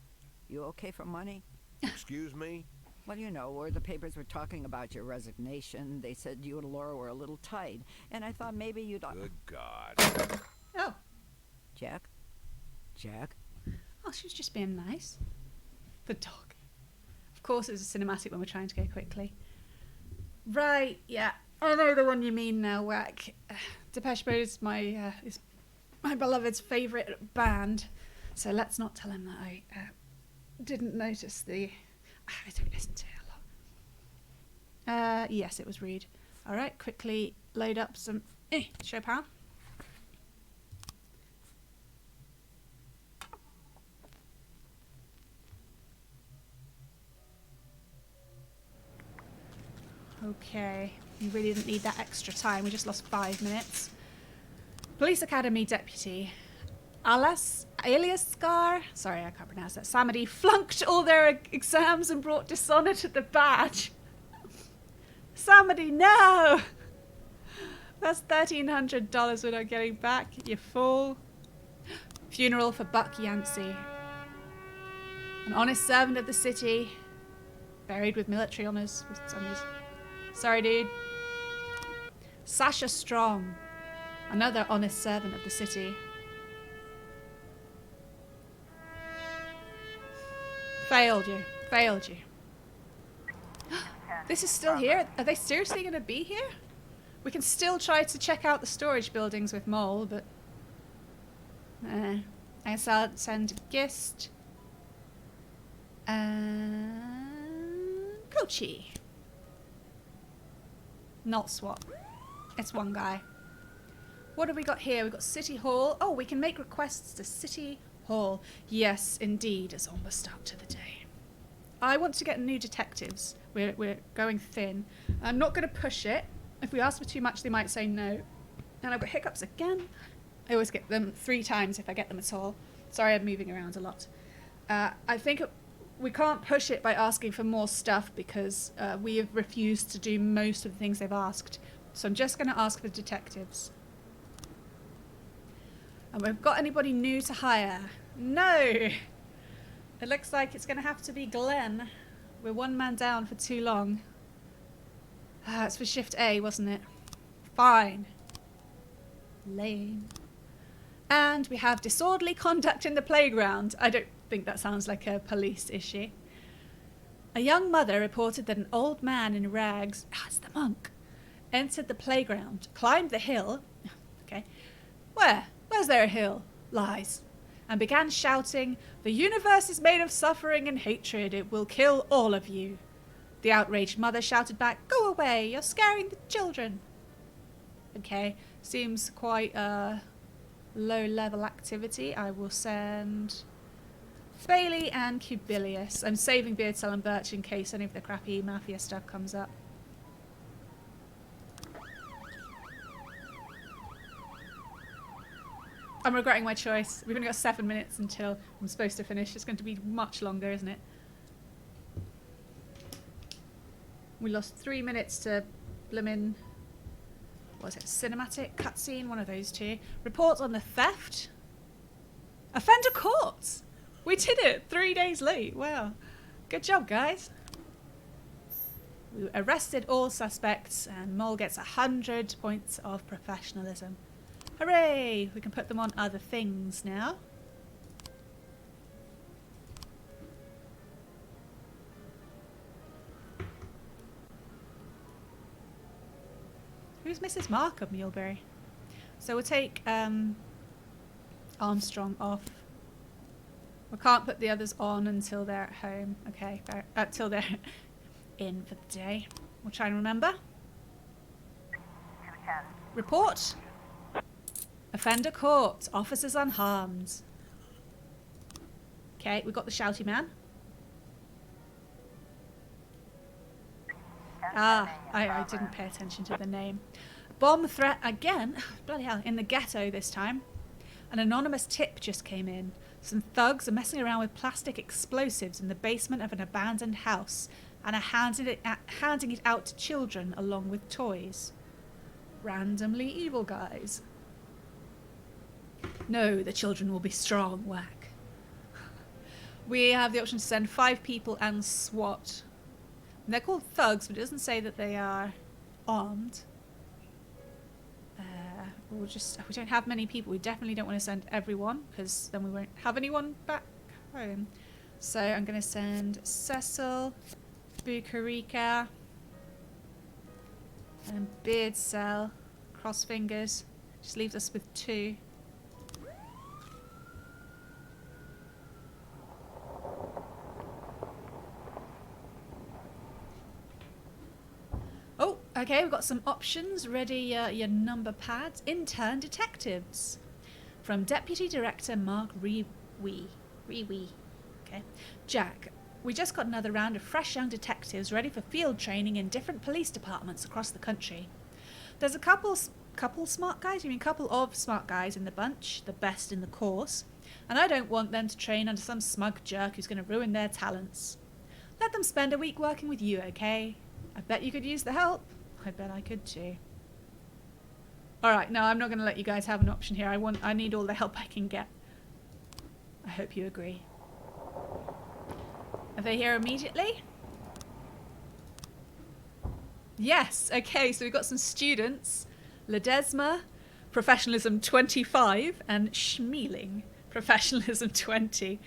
You okay for money? Excuse me? Well, you know, where the papers were talking about your resignation, they said you and Laura were a little tight, and I thought maybe you'd... Good God. Oh. Jack? Jack? Oh, she was just being nice. The dog. Of course it was a cinematic when we're trying to go quickly. Right, yeah. I know the one you mean now, Whack. Depeche Mode is my beloved's favourite band, so let's not tell him that I didn't notice the... I don't listen to it a lot. Yes, it was rude. Alright, quickly load up some Chopin. Okay, you really didn't need that extra time. We just lost 5 minutes. Police Academy deputy. Aliascar, sorry, I can't pronounce that, Samedi flunked all their exams and brought dishonor to the badge. Samedi, no! That's $1,300 we're not getting back, you fool. Funeral for Buck Yancey. An honest servant of the city, buried with military honors. Sorry, dude. Sasha Strong, another honest servant of the city. Failed you. Failed you. This is still here? Are they seriously going to be here? We can still try to check out the storage buildings with Mole, but... I guess I'll send Gist. And... Kochi. Not swap. It's one guy. What have we got here? We've got City Hall. Oh, we can make requests to City Hall. Yes, indeed. It's almost up to the day. I want to get new detectives. We're going thin. I'm not going to push it. If we ask for too much, they might say no. And I've got hiccups again. I always get them 3 times if I get them at all. Sorry, I'm moving around a lot. I think we can't push it by asking for more stuff because we have refused to do most of the things they've asked. So I'm just going to ask for detectives. And we've got anybody new to hire? No! It looks like it's going to have to be Glenn. We're 1 man down for too long. It's for Shift A, wasn't it? Fine. Lame. And we have disorderly conduct in the playground. I don't think that sounds like a police issue. A young mother reported that an old man in rags, it's the monk, entered the playground, climbed the hill. Okay. Where's there a hill? Lies. And began shouting, "The universe is made of suffering and hatred. It will kill all of you." The outraged mother shouted back, "Go away, you're scaring the children." Okay, seems quite a low-level activity. I will send Bailey and Cubilius. I'm saving Beardsell and Birch in case any of the crappy mafia stuff comes up. I'm regretting my choice. We've only got 7 minutes until I'm supposed to finish. It's going to be much longer, isn't it? We lost 3 minutes to blimmin'... what was it? Cinematic? Cutscene? One of those two. Report on the theft? Offender caught! We did it! 3 days late. Wow. Good job, guys. We arrested all suspects and Mole gets 100 points of professionalism. Hooray! We can put them on other things now. Who's Mrs. Markham, Mulberry? So we'll take Armstrong off. We can't put the others on until they're at home. Okay, till they're in for the day. We'll try and remember. 210. Report. Offender caught. Officers unharmed. Okay, we've got the shouty man. I didn't pay attention to the name. Bomb threat again. Bloody hell. In the ghetto this time. An anonymous tip just came in. Some thugs are messing around with plastic explosives in the basement of an abandoned house and are handing it out to children along with toys. Randomly evil guys. No, the children will be strong, whack. We have the option to send 5 people and SWAT. They're called thugs, but it doesn't say that they are armed. We don't have many people. We definitely don't want to send everyone, because then we won't have anyone back home. So I'm going to send Cecil, Bucarica, and Beardsell. Cross fingers. Just leaves us with 2. Okay, we've got some options. Ready your number pads. Intern detectives. From Deputy Director Mark Reewee. Okay. Jack, we just got another round of fresh young detectives ready for field training in different police departments across the country. There's a couple couple smart guys? You mean couple of smart guys in the bunch, the best in the course. And I don't want them to train under some smug jerk who's going to ruin their talents. Let them spend a week working with you, okay? I bet you could use the help. I bet I could too. Alright, no, I'm not going to let you guys have an option here. I need all the help I can get. I hope you agree. Are they here immediately? Yes, okay, so we've got some students. Ledesma, Professionalism 25, and Schmeeling, Professionalism 20.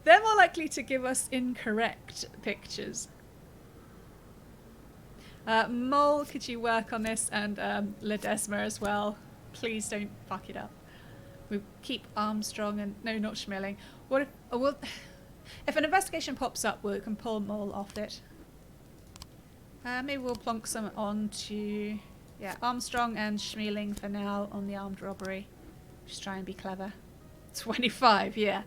They're more likely to give us incorrect pictures. Mole, could you work on this? And Ledesma as well. Please don't fuck it up. We keep Armstrong and... No, not Schmeeling. What if... well, if an investigation pops up, we can pull Mole off it. Maybe we'll plonk some on to... Yeah, Armstrong and Schmeeling for now on the armed robbery. Just try and be clever. 25, yeah.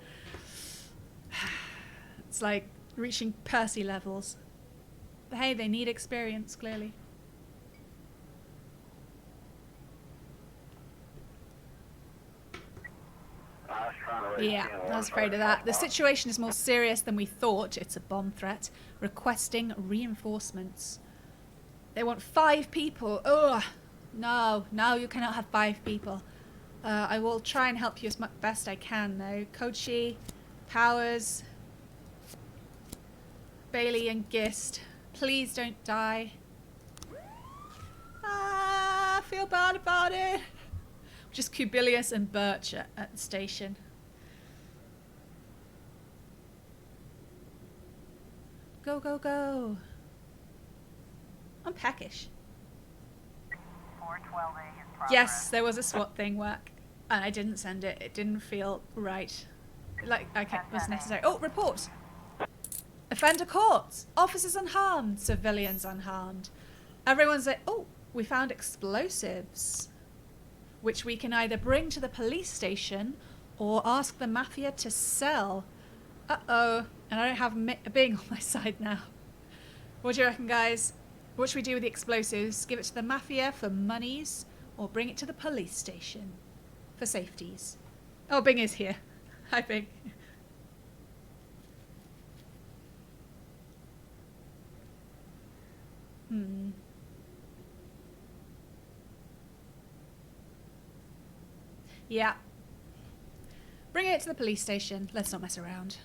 It's like reaching Percy levels. But hey, they need experience, clearly. Yeah, I was afraid of that. The situation is more serious than we thought. It's a bomb threat. Requesting reinforcements. They want 5 people. Ugh. No, you cannot have 5 people. I will try and help you as best I can, though. Kochi, Powers, Bailey and Gist. Please don't die. I feel bad about it. Just Kubilius and Birch at the station. Go, go, go. I'm peckish. 412A in progress. Yes, there was a SWAT thing work, and I didn't send it. It didn't feel right. Like, it was necessary. Oh, report! Offender caught! Officers unharmed! Civilians unharmed. Everyone's like, oh, we found explosives, which we can either bring to the police station or ask the mafia to sell. Uh-oh. And I don't have Bing on my side now. What do you reckon, guys? What should we do with the explosives? Give it to the mafia for monies or bring it to the police station for safeties? Oh, Bing is here. Hi, Bing. Yeah. Bring it to the police station. Let's not mess around.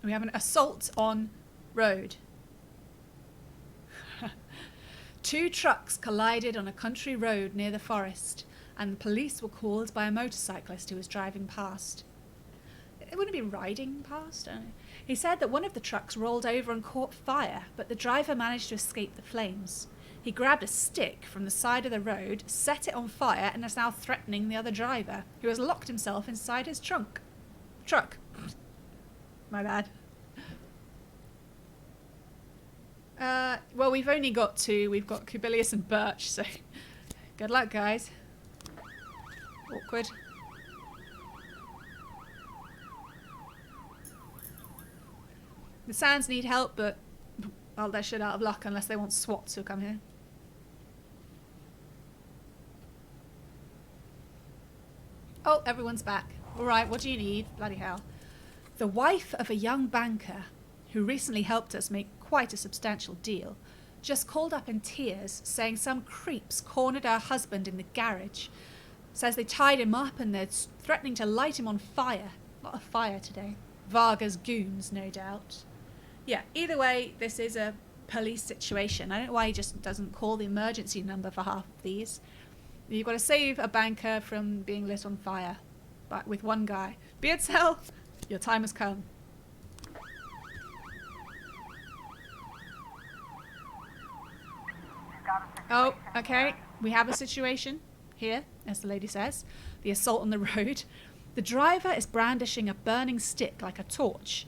We have an assault on road. 2 trucks collided on a country road near the forest, and the police were called by a motorcyclist who was driving past. It wouldn't be riding past, I don't know. He said that one of the trucks rolled over and caught fire, but the driver managed to escape the flames. He grabbed a stick from the side of the road, set it on fire, and is now threatening the other driver, who has locked himself inside his truck. My bad. Well, we've only got 2. We've got Kubilius and Birch, so good luck, guys. Awkward. The Sands need help, but well, they're shit out of luck unless they want SWAT to come here. Oh, everyone's back. Alright, what do you need? Bloody hell. The wife of a young banker who recently helped us make quite a substantial deal just called up in tears saying some creeps cornered her husband in the garage. Says they tied him up and they're threatening to light him on fire. A lot of fire today. Varga's goons, no doubt. Yeah, either way, this is a police situation. I don't know why he just doesn't call the emergency number for half of these. You've got to save a banker from being lit on fire. But with one guy. Beardsell, your time has come. Oh, okay. We have a situation here, as the lady says. The assault on the road. The driver is brandishing a burning stick like a torch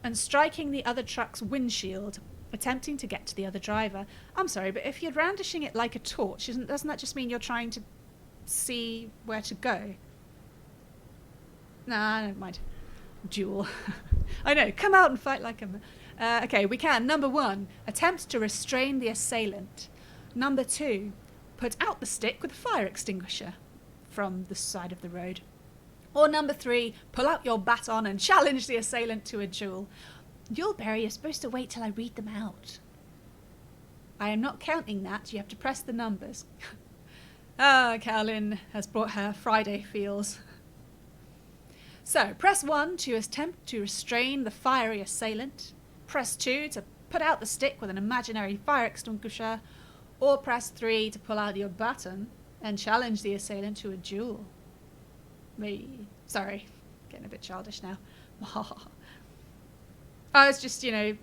and striking the other truck's windshield, attempting to get to the other driver. I'm sorry, but if you're brandishing it like a torch, doesn't that just mean you're trying to see where to go? Nah, never mind. Duel. I know, come out and fight like a... okay, we can. Number 1, attempt to restrain the assailant. Number 2, put out the stick with a fire extinguisher from the side of the road. Or number 3, pull out your baton and challenge the assailant to a duel. Yuleberry, you're supposed to wait till I read them out. I am not counting that. You have to press the numbers. Carolyn has brought her Friday feels. So, press 1 to attempt to restrain the fiery assailant. Press 2 to put out the stick with an imaginary fire extinguisher. Or press 3 to pull out your baton and challenge the assailant to a duel. Sorry, getting a bit childish now. I was just, no,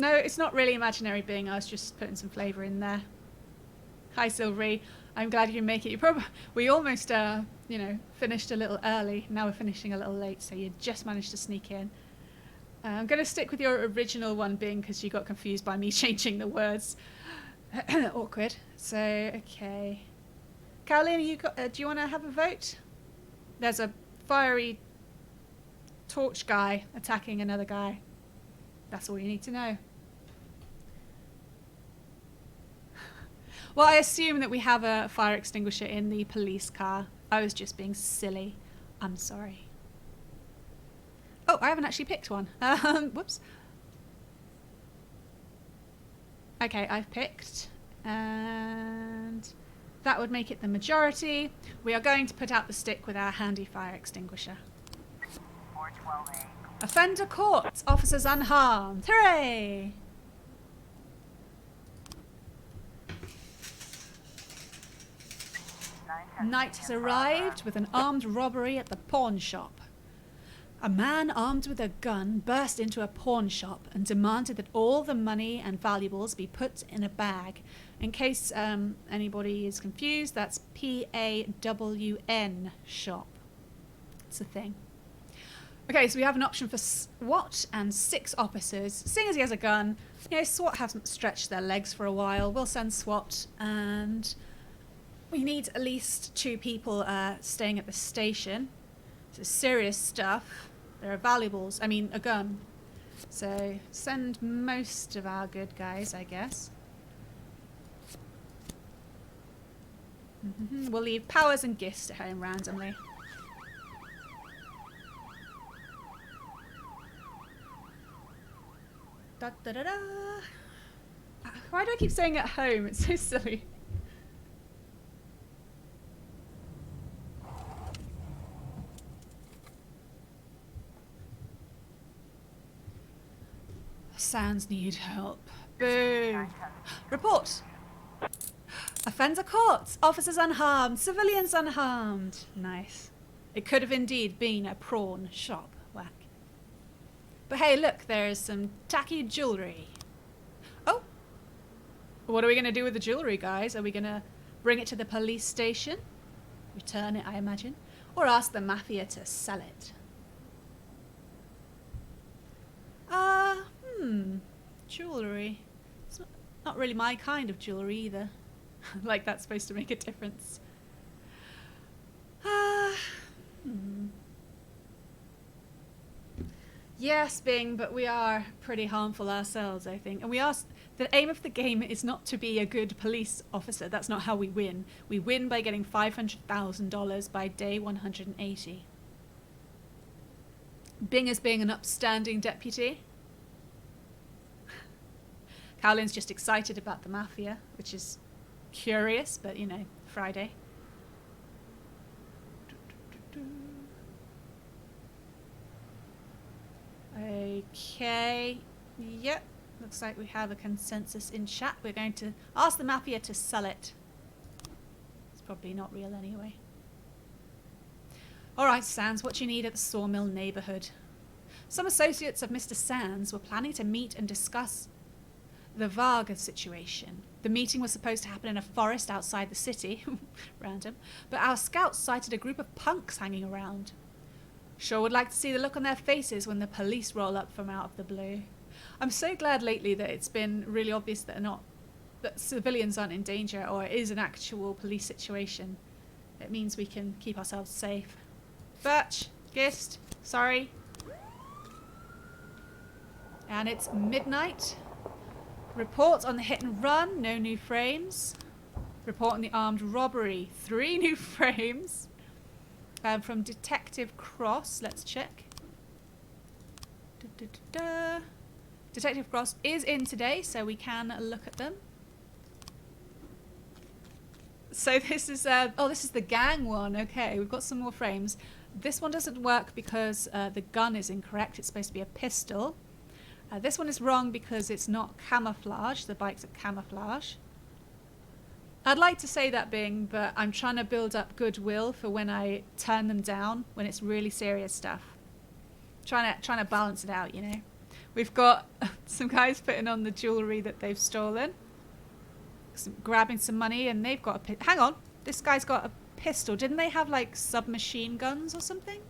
it's not really imaginary being. I was just putting some flavour in there. Hi, Silvery. I'm glad you make it. We almost, finished a little early. Now we're finishing a little late, so you just managed to sneak in. I'm going to stick with your original one being because you got confused by me changing the words. Awkward. So, okay. Carolina, do you want to have a vote? There's a fiery torch guy attacking another guy. That's all you need to know. Well, I assume that we have a fire extinguisher in the police car. I was just being silly. I'm sorry. Oh, I haven't actually picked one. Whoops. Okay, I've picked. And that would make it the majority. We are going to put out the stick with our handy fire extinguisher. 412A. Offender caught. Officers unharmed. Hooray! Night has arrived with an armed robbery at the pawn shop. A man armed with a gun burst into a pawn shop and demanded that all the money and valuables be put in a bag. In case anybody is confused, that's PAWN shop. It's a thing. Okay, so we have an option for SWAT and 6 officers. Seeing as he has a gun, SWAT haven't stretched their legs for a while. We'll send SWAT, and we need at least 2 people staying at the station. It's serious stuff. There are valuables. I mean, a gun. So send most of our good guys, I guess. We'll leave Powers and Gist at home randomly. Da, da, da, da. Why do I keep saying at home? It's so silly. Sands need help. Boo. Report. Offender caught. Officers unharmed. Civilians unharmed. Nice. It could have indeed been a prawn shop. Whack. But hey, look, there's some tacky jewellery. Oh. What are we going to do with the jewellery, guys? Are we going to bring it to the police station? Return it, I imagine. Or ask the mafia to sell it? Jewellery. It's not really my kind of jewellery either. Like that's supposed to make a difference. Yes, Bing, but we are pretty harmful ourselves, I think. And the aim of the game is not to be a good police officer. That's not how we win. We win by getting $500,000 by day 180. Bing is being an upstanding deputy. Carolyn's just excited about the mafia, which is curious, but Friday. Okay. Yep. Looks like we have a consensus in chat. We're going to ask the mafia to sell it. It's probably not real anyway. Alright, Sands, what do you need at the Sawmill neighbourhood? Some associates of Mr. Sands were planning to meet and discuss the Varga situation. The meeting was supposed to happen in a forest outside the city. Random. But our scouts sighted a group of punks hanging around. Sure would like to see the look on their faces when the police roll up from out of the blue. I'm so glad lately that it's been really obvious that civilians aren't in danger, or it is an actual police situation. It means we can keep ourselves safe. Birch, Gist, sorry. And it's midnight. Report on the hit and run, no new frames. Reporting the armed robbery. 3 new frames. From Detective Cross. Let's check. Detective Cross is in today, so we can look at them. So this is this is the gang one. Okay, we've got some more frames. This one doesn't work because the gun is incorrect. It's supposed to be a pistol. This one is wrong because it's not camouflage. The bike's a camouflage. I'd like to say that, Bing, but I'm trying to build up goodwill for when I turn them down, when it's really serious stuff. Trying to balance it out, you know. We've got some guys putting on the jewellery that they've stolen. Grabbing some money, and they've got a... Hang on. This guy's got a pistol. Didn't they have, like, submachine guns or something?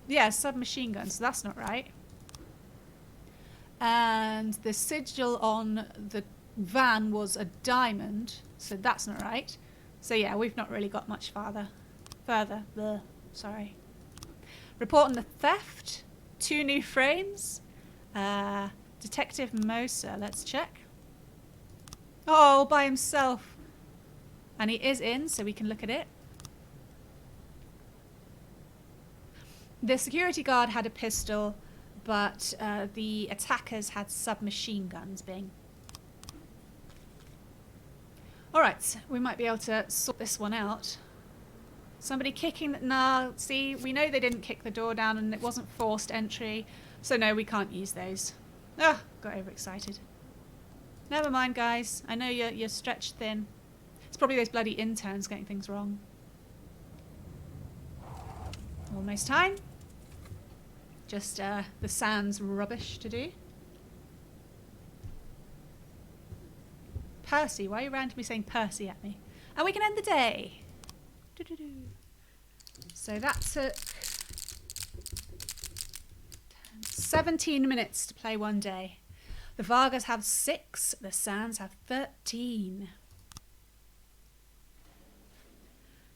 Yeah, submachine guns. So that's not right. And the sigil on the van was a diamond, so that's not right. So yeah, we've not really got much further. Sorry. Reporting the theft. 2 new frames. Detective Moser, let's check. Oh, all by himself. And he is in, so we can look at it. The security guard had a pistol, but the attackers had submachine guns, Bing. Alright, we might be able to sort this one out. Somebody kicking... Nah, see, we know they didn't kick the door down and it wasn't forced entry. So no, we can't use those. Ah, got overexcited. Never mind, guys. I know you're stretched thin. It's probably those bloody interns getting things wrong. Almost time. Just the sans rubbish to do. Percy, why are you randomly saying Percy at me? And we can end the day. So that took 17 minutes to play one day. The Vargas have 6, the Sands have 13.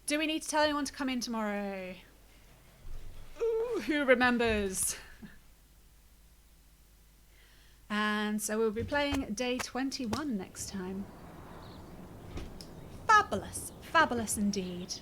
Do we need to tell anyone to come in tomorrow? Ooh, who remembers? And so we'll be playing day 21 next time. Fabulous, fabulous indeed.